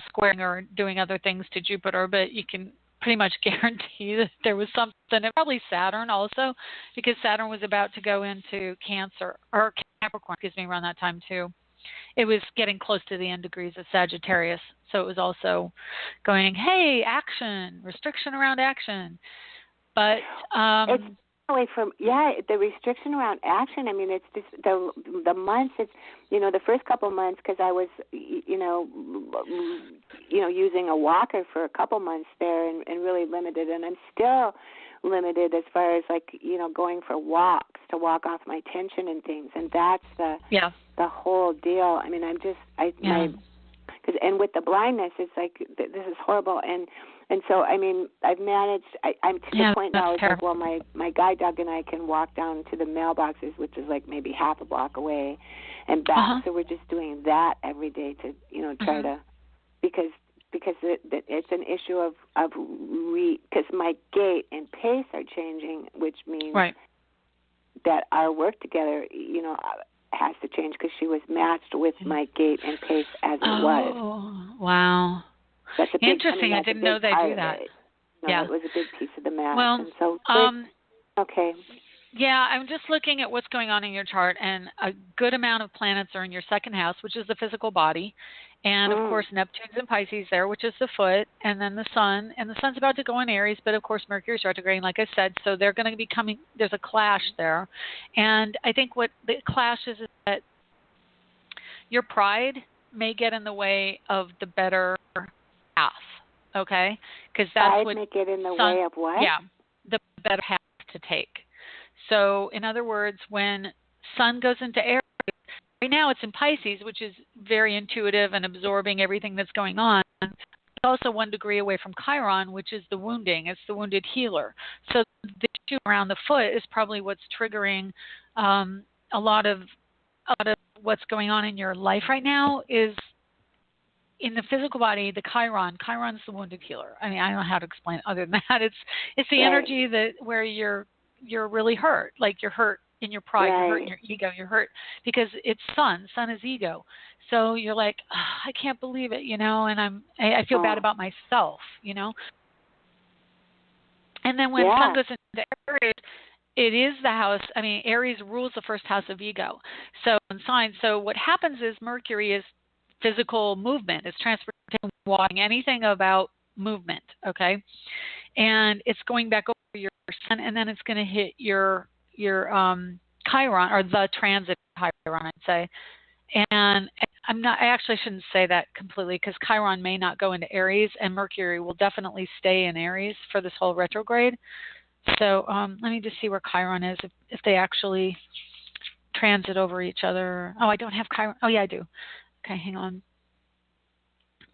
squaring or doing other things to Jupiter, but you can pretty much guarantee that there was something, and probably Saturn also, because Saturn was about to go into Cancer, or Capricorn, around that time too. It was getting close to the end degrees of Sagittarius, so it was also going, hey, action, restriction around action. But away from the restriction around action. I mean, it's just the months. It's the first couple months because I was using a walker for a couple months there and really limited, and I'm still limited as far as going for walks to walk off my tension and things, and that's the whole deal. I mean, and with the blindness, it's like this is horrible, and so, I mean, I've managed, I'm to the point now, it's like, well, my guide dog and I can walk down to the mailboxes, which is like maybe half a block away, and back. So we're just doing that every day to, try to, because it's an issue of because my gait and pace are changing, which means that our work together, has to change because she was matched with my gait and pace as it was. Oh, wow. That's a big, interesting. I didn't know they do that. It was a big piece of the match. Well, and so, okay. Yeah, I'm just looking at what's going on in your chart, and a good amount of planets are in your second house, which is the physical body. And, of course, Neptune's in Pisces there, which is the foot, and then the sun. And the sun's about to go in Aries, but, of course, Mercury's retrograde, like I said. So they're going to be coming – there's a clash there. And I think what the clash is that your pride may get in the way of the better path, okay? Because that's pride what may get in the sun, way of what? Yeah, the better path to take. So, in other words, when sun goes into Aries, right now it's in Pisces, which is very intuitive and absorbing everything that's going on. It's also 1 degree away from Chiron, which is the wounding. It's the wounded healer. So the issue around the foot is probably what's triggering a lot of what's going on in your life right now is in the physical body, the Chiron. Chiron's the wounded healer. I mean, I don't know how to explain it other than that. It's the energy that where you're really hurt, like you're hurt in your pride, you're hurt in your ego, you're hurt because it's sun. Sun is ego. So you're like, I can't believe it, you know, and I feel bad about myself, you know. And then when sun goes into Aries, it is the house. I mean, Aries rules the first house of ego. So in signs, so what happens is Mercury is physical movement. It's transportation, walking, anything about movement, okay? And it's going back over your sun, and then it's going to hit your Chiron, or the transit Chiron, I'd say. And I actually shouldn't say that completely because Chiron may not go into Aries, and Mercury will definitely stay in Aries for this whole retrograde. So let me just see where Chiron is, if they actually transit over each other. Oh, I don't have Chiron. Oh, yeah, I do. Okay, hang on.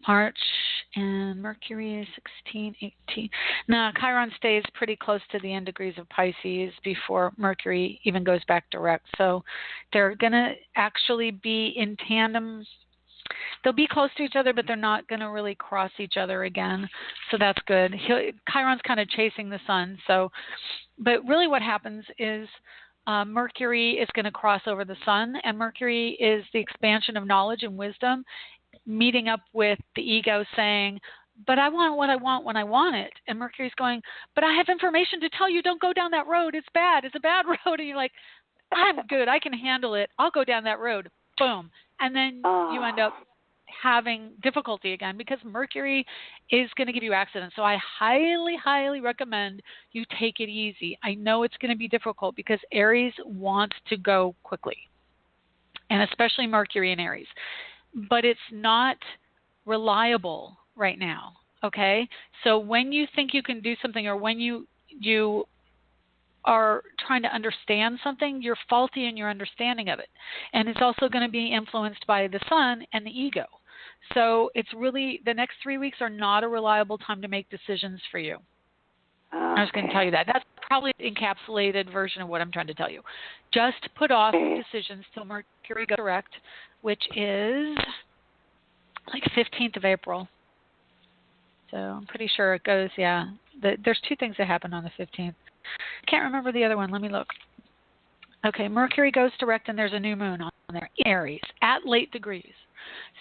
March, and Mercury is 16, 18. Now, Chiron stays pretty close to the end degrees of Pisces before Mercury even goes back direct. So they're going to actually be in tandem. They'll be close to each other, but they're not going to really cross each other again. So that's good. Chiron's kind of chasing the sun. So, but really what happens is Mercury is going to cross over the sun, and Mercury is the expansion of knowledge and wisdom, meeting up with the ego saying, but I want what I want when I want it. And Mercury's going, but I have information to tell you, don't go down that road. It's bad. It's a bad road. And you're like, I'm good. I can handle it. I'll go down that road. Boom. And then you end up having difficulty again because Mercury is going to give you accidents. So I highly, highly recommend you take it easy. I know it's going to be difficult because Aries wants to go quickly, and especially Mercury in Aries. But it's not reliable right now, okay? So when you think you can do something, or when you are trying to understand something, you're faulty in your understanding of it. And it's also going to be influenced by the sun and the ego. So it's really, the next 3 weeks are not a reliable time to make decisions for you. Okay. I was going to tell you that. That's probably an encapsulated version of what I'm trying to tell you. Just put off decisions till Mercury goes direct, which is like 15th of April. So I'm pretty sure it goes, there's 2 things that happen on the 15th. I can't remember the other one. Let me look. Okay, Mercury goes direct, and there's a new moon on there, Aries, at late degrees.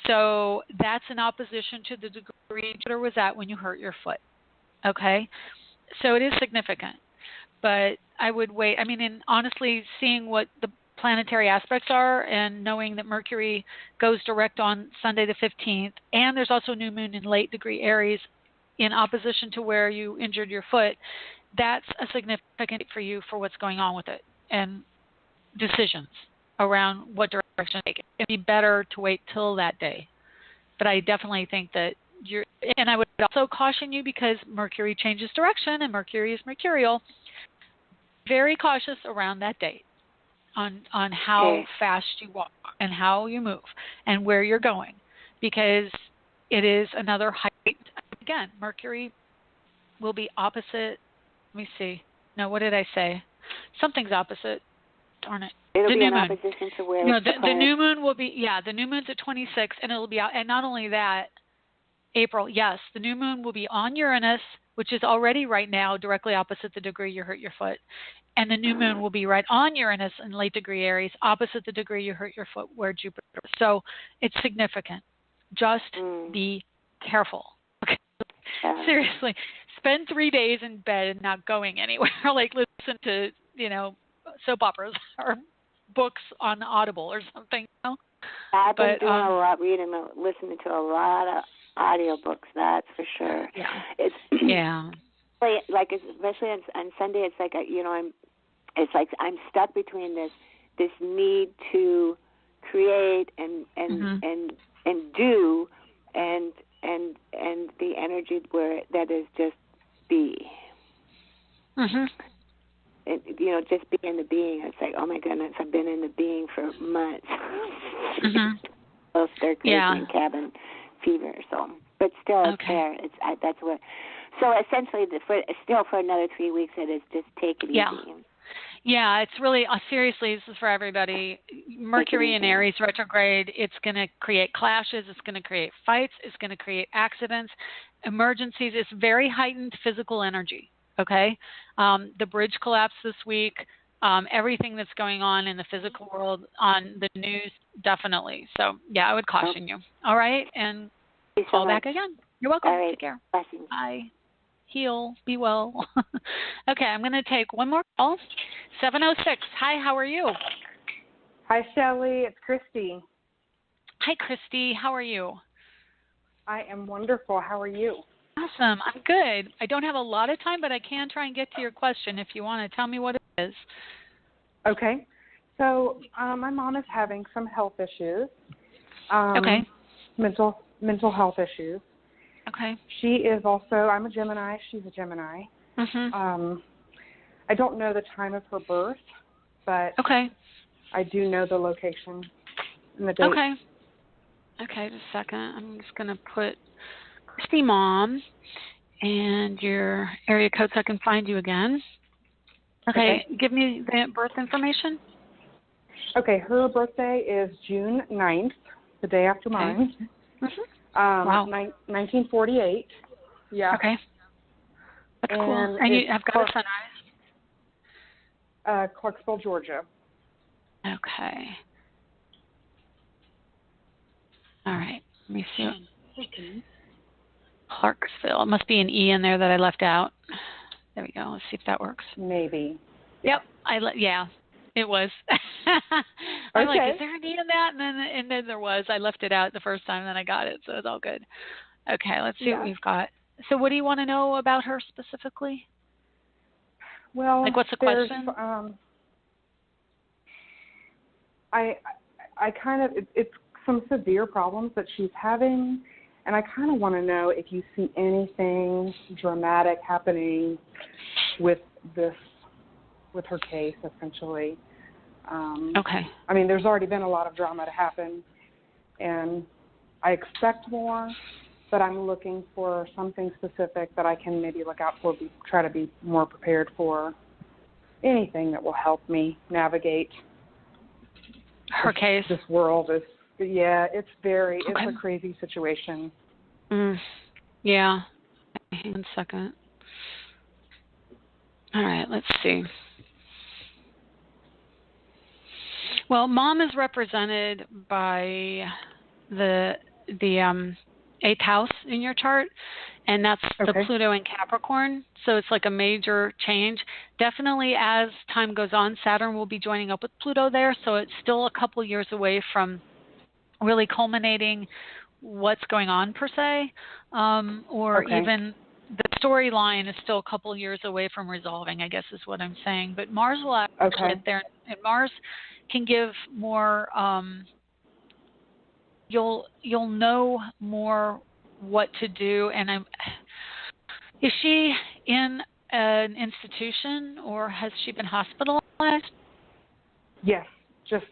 So that's in opposition to the degree Jupiter was at when you hurt your foot. Okay? So it is significant. But I would wait. I mean, and honestly, seeing what the planetary aspects are and knowing that Mercury goes direct on Sunday the 15th, and there's also a new moon in late degree Aries in opposition to where you injured your foot, that's a significant for you for what's going on with it and decisions around what direction to take it. It'd be better to wait till that day. But I definitely think that and I would also caution you because Mercury changes direction and Mercury is mercurial. Very cautious around that date on how fast you walk and how you move and where you're going, because it is another height. Again, Mercury will be opposite. Let me see. No, what did I say? Something's opposite. Darn it. It'll the be new in moon. opposition to where No, the new moon will be, the new moon's at 26, and it'll be out. And not only that, April, yes, the new moon will be on Uranus, which is already right now directly opposite the degree you hurt your foot. And the new moon will be right on Uranus in late degree Aries, opposite the degree you hurt your foot where Jupiter is. So it's significant. Just be careful. Okay? Seriously. Spend 3 days in bed and not going anywhere. Like listen to, soap operas or books on Audible or something. I've been doing a lot, listening to a lot of audiobooks. That's for sure. Yeah. It's like especially on Sunday. It's like I'm stuck between this need to create and do and the energy that is just be. Mhm. Just being the being. It's like, oh my goodness, I've been in the being for months. They're crazy in cabin fever. So, but still, it's there. That's what. So essentially, for another 3 weeks, it is just take it easy. Yeah, it's really, seriously, this is for everybody. Mercury in Aries retrograde, it's going to create clashes, it's going to create fights, it's going to create accidents, emergencies. It's very heightened physical energy, okay? The bridge collapse this week, everything that's going on in the physical world on the news, definitely. So, yeah, I would caution you. All right? And call back again. You're welcome. Take care. Blessings. Bye. Heal. Be well. Okay, I'm going to take one more call. 706. Hi, how are you? Hi, Shelley. It's Christy. Hi, Christy. How are you? I am wonderful. How are you? Awesome. I'm good. I don't have a lot of time, but I can try and get to your question if you want to tell me what it is. Okay. So my mom is having some health issues. Okay. Mental health issues. Okay. She is also, I'm a Gemini. She's a Gemini. Mm-hmm. I don't know the time of her birth, but I do know the location and the date. Okay. Okay, just a second. I'm just going to put Christy Mom and your area code so I can find you again. Okay. Give me the birth information. Okay, her birthday is June 9th, the day after mine. Mm-hmm. Wow. 1948. Yeah. Okay. That's cool. And you have got a sunrise? Clarksville, Georgia. Okay. All right. Let me see. Clarksville. It must be an E in there that I left out. There we go. Let's see if that works. Maybe. Yep. Yeah, it was. I'm like, is there an E in that? And then there was. I left it out the first time, and then I got it, so it's all good. Okay, let's see what we've got. So what do you want to know about her specifically? Well, like, what's the question? I kind of, it's some severe problems that she's having, and I kind of want to know if you see anything dramatic happening with her case, essentially. Okay. I mean, there's already been a lot of drama to happen, and I expect more, but I'm looking for something specific that I can maybe look out for, try to be more prepared for. Anything that will help me navigate her case. This world is, it's a crazy situation. Yeah. Hang on a second. All right, let's see. Well, Mom is represented by the 8th house in your chart, and that's the Pluto in Capricorn. So it's like a major change. Definitely as time goes on, Saturn will be joining up with Pluto there, so it's still a couple years away from really culminating what's going on per se, or even the storyline is still a couple years away from resolving, I guess is what I'm saying. But Mars will actually get there, and Mars can give more, you'll know more what to do. And is she in an institution or has she been hospitalized? Yes, just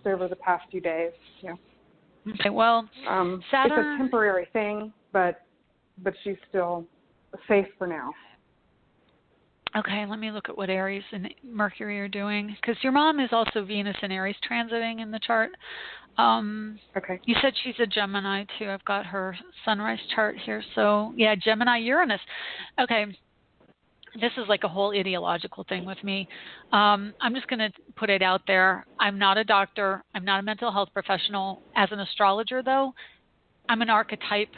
over the past few days. Yeah. Okay. Well, Saturn. It's a temporary thing, but she's still safe for now. Okay, let me look at what Aries and Mercury are doing, because your mom is also Venus and Aries transiting in the chart. You said she's a Gemini too. I've got her sunrise chart here. So yeah, Gemini, Uranus. Okay, this is like a whole ideological thing with me. I'm just going to put it out there. I'm not a doctor. I'm not a mental health professional. As an astrologer, though, I'm an archetype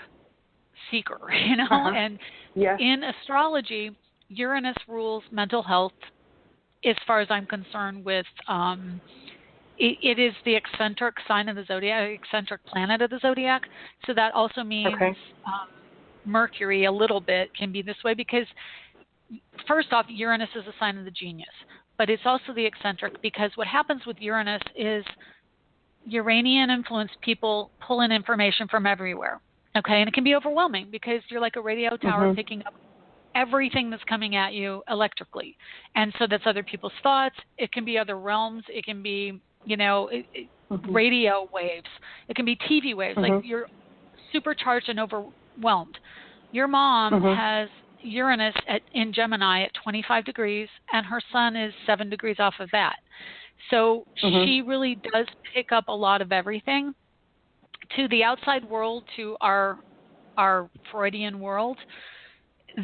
seeker, and in astrology, Uranus rules mental health, as far as I'm concerned, with it is the eccentric sign of the zodiac, eccentric planet of the zodiac. So that also means Mercury a little bit can be this way because, first off, Uranus is a sign of the genius, but it's also the eccentric because what happens with Uranus is Uranian influenced people pull in information from everywhere. Okay, and it can be overwhelming because you're like a radio tower picking up everything that's coming at you electrically. And so that's other people's thoughts. It can be other realms. It can be, radio waves. It can be TV waves. Like you're supercharged and overwhelmed. Your mom has Uranus in Gemini at 25 degrees, and her sun is 7 degrees off of that. So she really does pick up a lot of everything. To the outside world, to our Freudian world,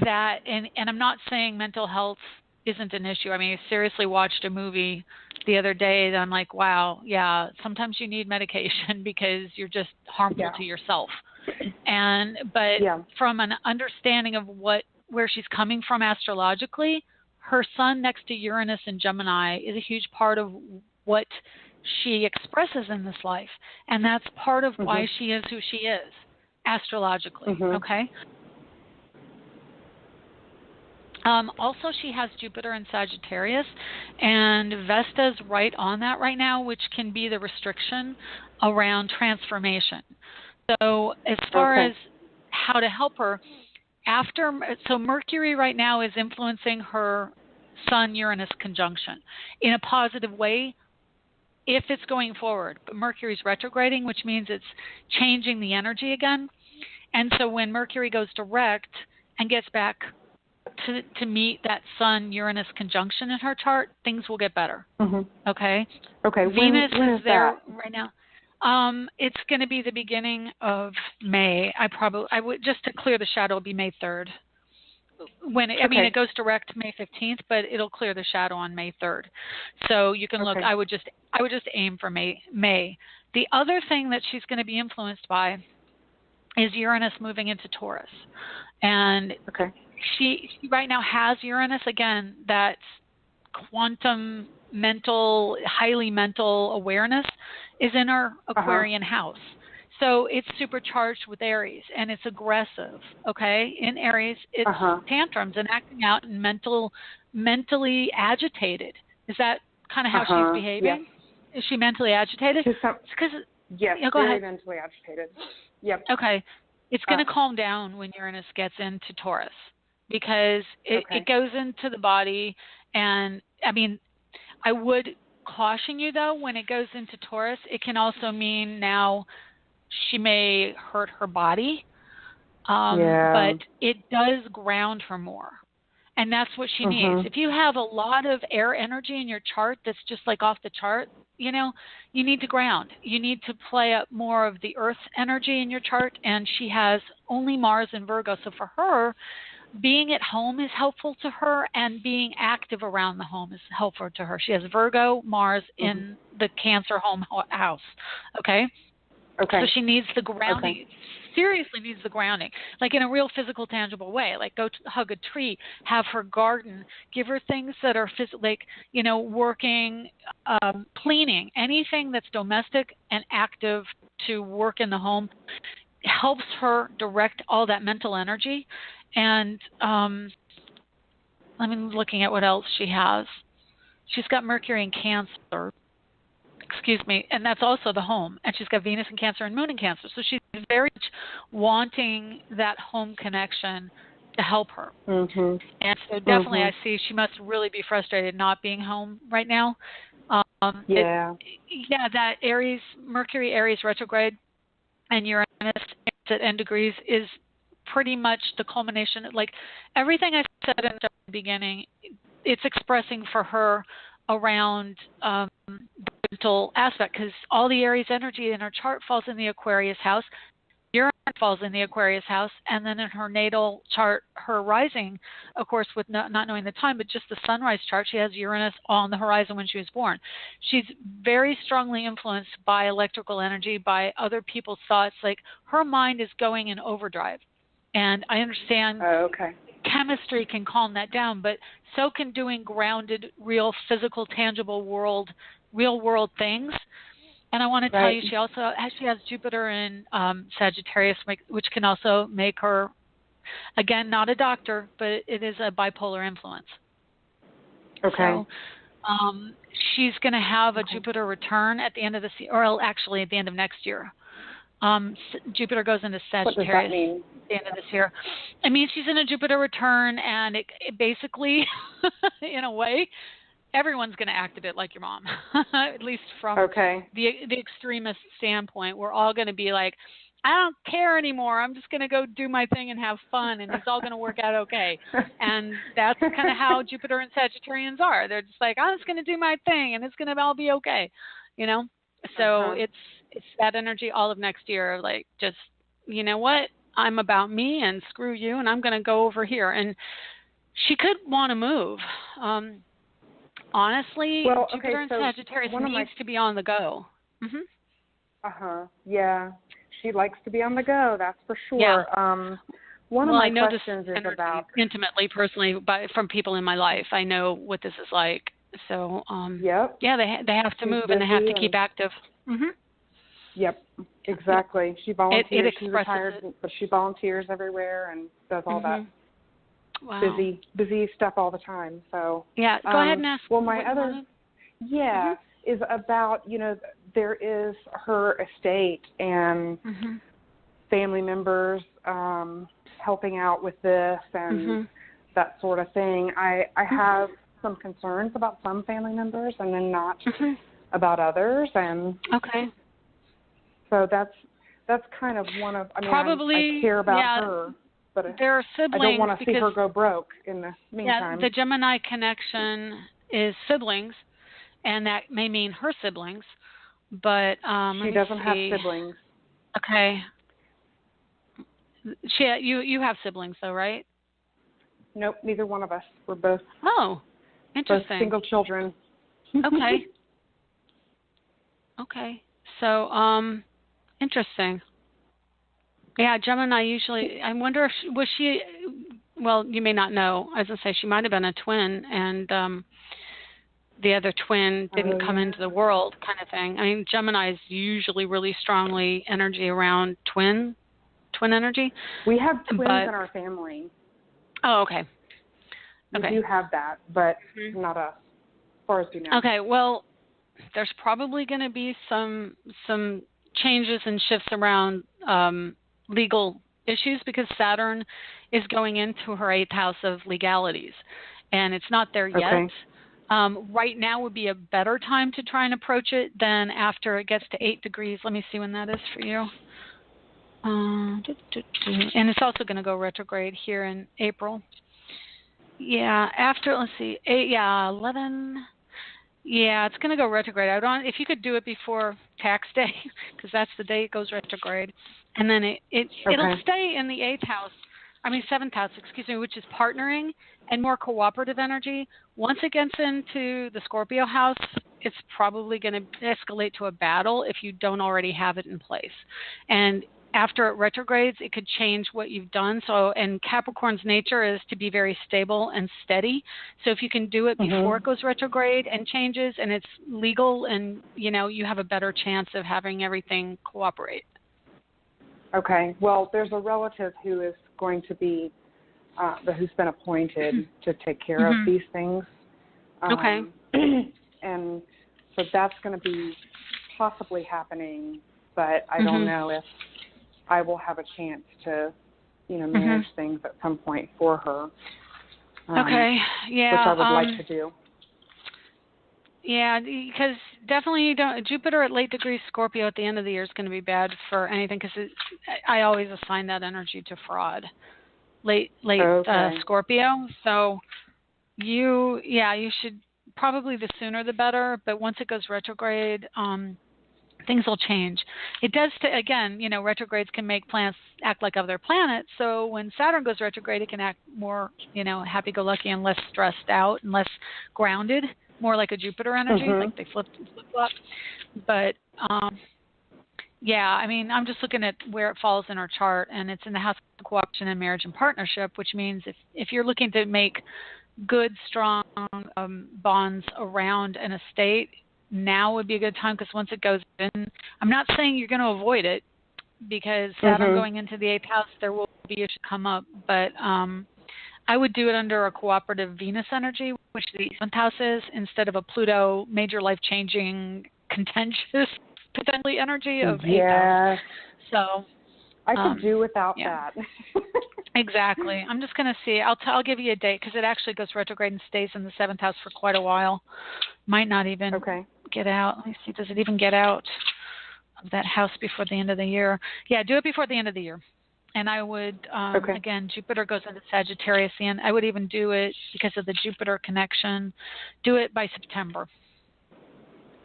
that and I'm not saying mental health isn't an issue. I mean, I seriously watched a movie the other day that I'm like, wow, yeah, sometimes you need medication because you're just harmful to yourself. But from an understanding of where she's coming from astrologically, her sun next to Uranus and Gemini is a huge part of what she expresses in this life, and that's part of why she is who she is astrologically. Okay. Also, she has Jupiter in Sagittarius, and Vesta's right on that right now, which can be the restriction around transformation. So as far as how to help her, so Mercury right now is influencing her Sun-Uranus conjunction in a positive way if it's going forward. But Mercury's retrograding, which means it's changing the energy again. And so when Mercury goes direct and gets back to meet that Sun-Uranus conjunction in her chart, things will get better. Okay? Venus is there right now. It's going to be the beginning of May. I would just to clear the shadow, it'll be May 3rd. It goes direct May 15th, but it'll clear the shadow on May 3rd. So you can look. I would just aim for May. The other thing that she's going to be influenced by is Uranus moving into Taurus, and she right now has Uranus again. That's quantum mental, highly mental awareness is in her Aquarian house. So it's supercharged with Aries, and it's aggressive, okay? In Aries, it's tantrums and acting out and mentally agitated. Is that kind of how she's behaving? Yes. Is she mentally agitated? Yes, go very ahead. mentally agitated. Yep. Okay. It's going to calm down when Uranus gets into Taurus because it goes into the body. And, I mean, I would caution you, though, when it goes into Taurus, it can also mean now she may hurt her body, but it does ground her more. And that's what she needs. If you have a lot of air energy in your chart that's just like off the chart, you need to ground. You need to play up more of the earth energy in your chart, and she has only Mars in Virgo. So for her, being at home is helpful to her, and being active around the home is helpful to her. She has Virgo, Mars in the Cancer home house, okay? So she needs the grounding. Seriously needs the grounding, like in a real physical, tangible way. Like go hug a tree, have her garden, give her things that are working, cleaning, anything that's domestic and active to work in the home helps her direct all that mental energy. And I'm looking at what else she has. She's got Mercury in Cancer. And that's also the home. And she's got Venus in Cancer and Moon in Cancer. So she's very much wanting that home connection to help her. And so definitely I see she must really be frustrated not being home right now. That Mercury Aries retrograde and Uranus at N degrees is pretty much the culmination. Like everything I said in the beginning, it's expressing for her around mental aspect, because all the Aries energy in her chart falls in the Aquarius house. Uranus falls in the Aquarius house, and then in her natal chart, her rising, of course, with not knowing the time, but just the sunrise chart, she has Uranus on the horizon when she was born. She's very strongly influenced by electrical energy, by other people's thoughts. Like her mind is going in overdrive, and I understand chemistry can calm that down, but so can doing grounded, real, physical, tangible real world things. And I want to tell you, she has Jupiter in Sagittarius, which can also make her, again, not a doctor, but it is a bipolar influence. Okay. So she's going to have a Jupiter return at the end of this year, or actually at the end of next year. Jupiter goes into Sagittarius what does that mean? at the end of this year. It means she's in a Jupiter return, and it basically, in a way, everyone's going to act a bit like your mom, at least from the extremist standpoint. We're all going to be like, I don't care anymore. I'm just going to go do my thing and have fun, and it's all going to work out okay. And that's kind of how Jupiter and Sagittarians are. They're just like, I'm just going to do my thing, and it's going to all be okay, you know? So it's that energy all of next year of like, just, you know what? I'm about me, and screw you, and I'm going to go over here. And she could want to move. Honestly, Jupiter and Sagittarius needs to be on the go. Mm-hmm. Yeah. She likes to be on the go, that's for sure. Yeah. One of my questions is about intimately, personally, from people in my life. I know what this is like. So, yeah, they have to move and they have to keep active. Mm-hmm. Yep, exactly. She volunteers. She's retired, it. but she volunteers everywhere and does all that busy stuff all the time. So yeah, go ahead and ask. Well, my other is about, you know, there is her estate and family members helping out with this and that sort of thing. I have some concerns about some family members and then not about others. And so that's kind of one of, I mean, I care about her, but there are siblings. I don't want to see her go broke in the meantime. Yeah, the Gemini connection is siblings, and that may mean her siblings, but she doesn't have siblings. Okay. You have siblings though, right? Nope, neither one of us. We're both interesting. Both single children. Okay. Okay. So interesting. Yeah, Gemini usually, I wonder if was she, well, you may not know. As I say, she might have been a twin, and the other twin didn't come into the world, kind of thing. I mean, Gemini is usually really strongly energy around twin energy. We have twins in our family. Oh, okay. We do have that, but not us, as far as we know. Okay, well, there's probably going to be some changes and shifts around legal issues because Saturn is going into her 8th house of legalities, and it's not there yet. Right now would be a better time to try and approach it than after it gets to 8 degrees. Let me see when that is for you. And it's also going to go retrograde here in April. Yeah, after, let's see, 11. Yeah, it's going to go retrograde. If you could do it before tax day, because that's the day it goes retrograde. And then it'll stay in the 7th house, which is partnering and more cooperative energy. Once it gets into the Scorpio house, it's probably going to escalate to a battle if you don't already have it in place. And after it retrogrades, it could change what you've done. So, and Capricorn's nature is to be very stable and steady. So if you can do it before it goes retrograde and changes and it's legal and, you know, you have a better chance of having everything cooperate. Okay. Well, there's a relative who is going to be, who's been appointed to take care of these things. And so that's going to be possibly happening, but I don't know if I will have a chance to, you know, manage things at some point for her. Yeah. Which I would like to do. Yeah, because definitely you don't. Jupiter at late degree Scorpio at the end of the year is going to be bad for anything because I always assign that energy to fraud. Late Scorpio. So you should probably the sooner the better. But once it goes retrograde, things will change. It does, again, you know, retrogrades can make planets act like other planets. So when Saturn goes retrograde, it can act more, you know, happy-go-lucky and less stressed out and less grounded, more like a Jupiter energy, like they flip-flop. But Yeah, I mean, I'm just looking at where it falls in our chart, and it's in the house of cooperation and marriage and partnership, which means if you're looking to make good, strong bonds around an estate, now would be a good time, because once it goes in, I'm not saying you're going to avoid it, because Saturn going into the 8th house, there will be issues come up, but I would do it under a cooperative Venus energy, which the 7th house is, instead of a Pluto major life-changing, contentious, potentially energy of 8th house. So I could do without that. Exactly. I'm just going to see. I'll give you a date, because it actually goes retrograde and stays in the 7th house for quite a while. Might not even get out. Let me see. Does it even get out of that house before the end of the year? Yeah, do it before the end of the year. And I would, again, Jupiter goes into Sagittarius, and I would even do it, because of the Jupiter connection, do it by September.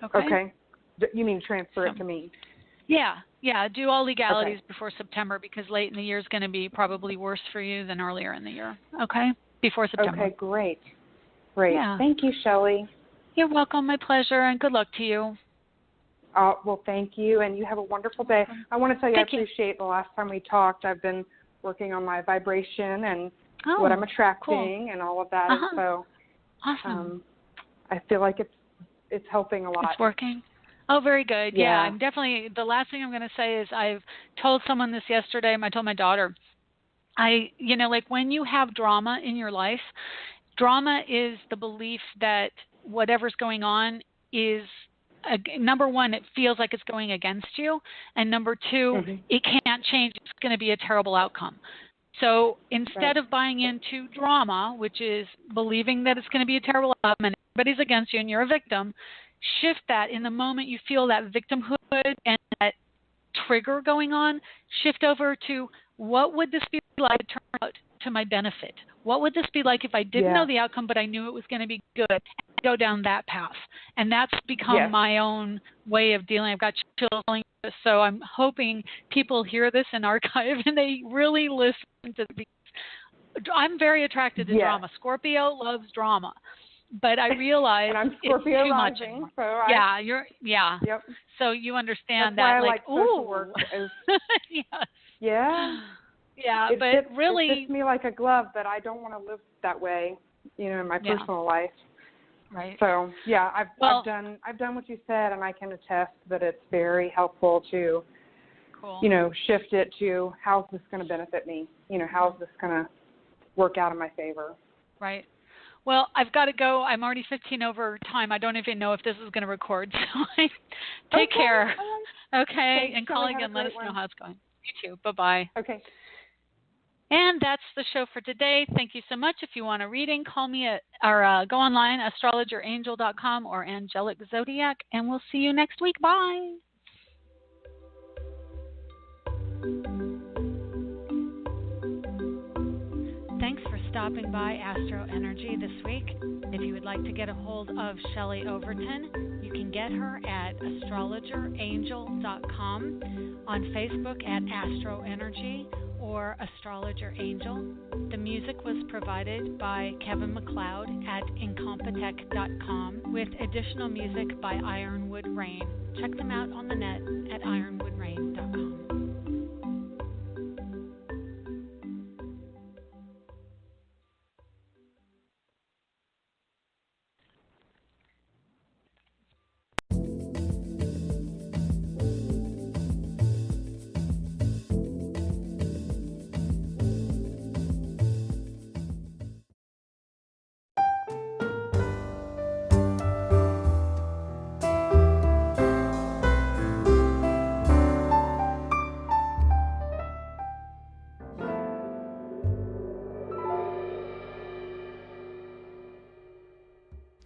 Okay. You mean transfer it to me? Yeah, do all legalities before September, because late in the year is going to be probably worse for you than earlier in the year. Okay? Before September. Okay, great. Yeah. Thank you, Shelley. You're welcome. My pleasure, and good luck to you. Well, thank you, and you have a wonderful day. I want to tell you, I appreciate the last time we talked. I've been working on my vibration and what I'm attracting and all of that. And so I feel like it's helping a lot. It's working. Oh, very good. Yeah, I'm definitely, the last thing I'm going to say is I've told someone this yesterday. I told my daughter, like when you have drama in your life, drama is the belief that whatever's going on is, number one, it feels like it's going against you, and number two, it can't change. It's going to be a terrible outcome. So instead of buying into drama, which is believing that it's going to be a terrible outcome and everybody's against you and you're a victim, shift that in the moment you feel that victimhood and that trigger going on. Shift over to, what would this be like to turn out to my benefit? What would this be like if I didn't know the outcome, but I knew it was going to be good? And go down that path. And that's become my own way of dealing. I've got chills, so I'm hoping people hear this in archive and they really listen to these. I'm very attracted to drama. Scorpio loves drama. But I realize and I'm Scorpio it's too rising, much. So Yep. So you understand that's that, why I like social work. But really, it fits me like a glove. But I don't want to live that way, in my personal life. Right. So I've done what you said, and I can attest that it's very helpful to, shift it to, how's this going to benefit me? How's this going to work out in my favor? Right. Well, I've got to go. I'm already 15 over time. I don't even know if this is going to record. So take care. Okay. Thanks, and call again. Let us know how it's going. You too. Bye-bye. Okay. And that's the show for today. Thank you so much. If you want a reading, call me or go online, astrologerangel.com or Angelic Zodiac, and we'll see you next week. Bye. Thanks for stopping by AstroEnergy this week. If you would like to get a hold of Shelley Overton, you can get her at astrologerangel.com, on Facebook at AstroEnergy or Astrologer Angel. The music was provided by Kevin MacLeod at incompetech.com, with additional music by Ironwood Rain. Check them out on the net at ironwoodrain.com.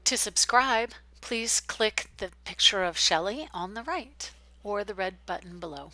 To subscribe, please click the picture of Shelley on the right or the red button below.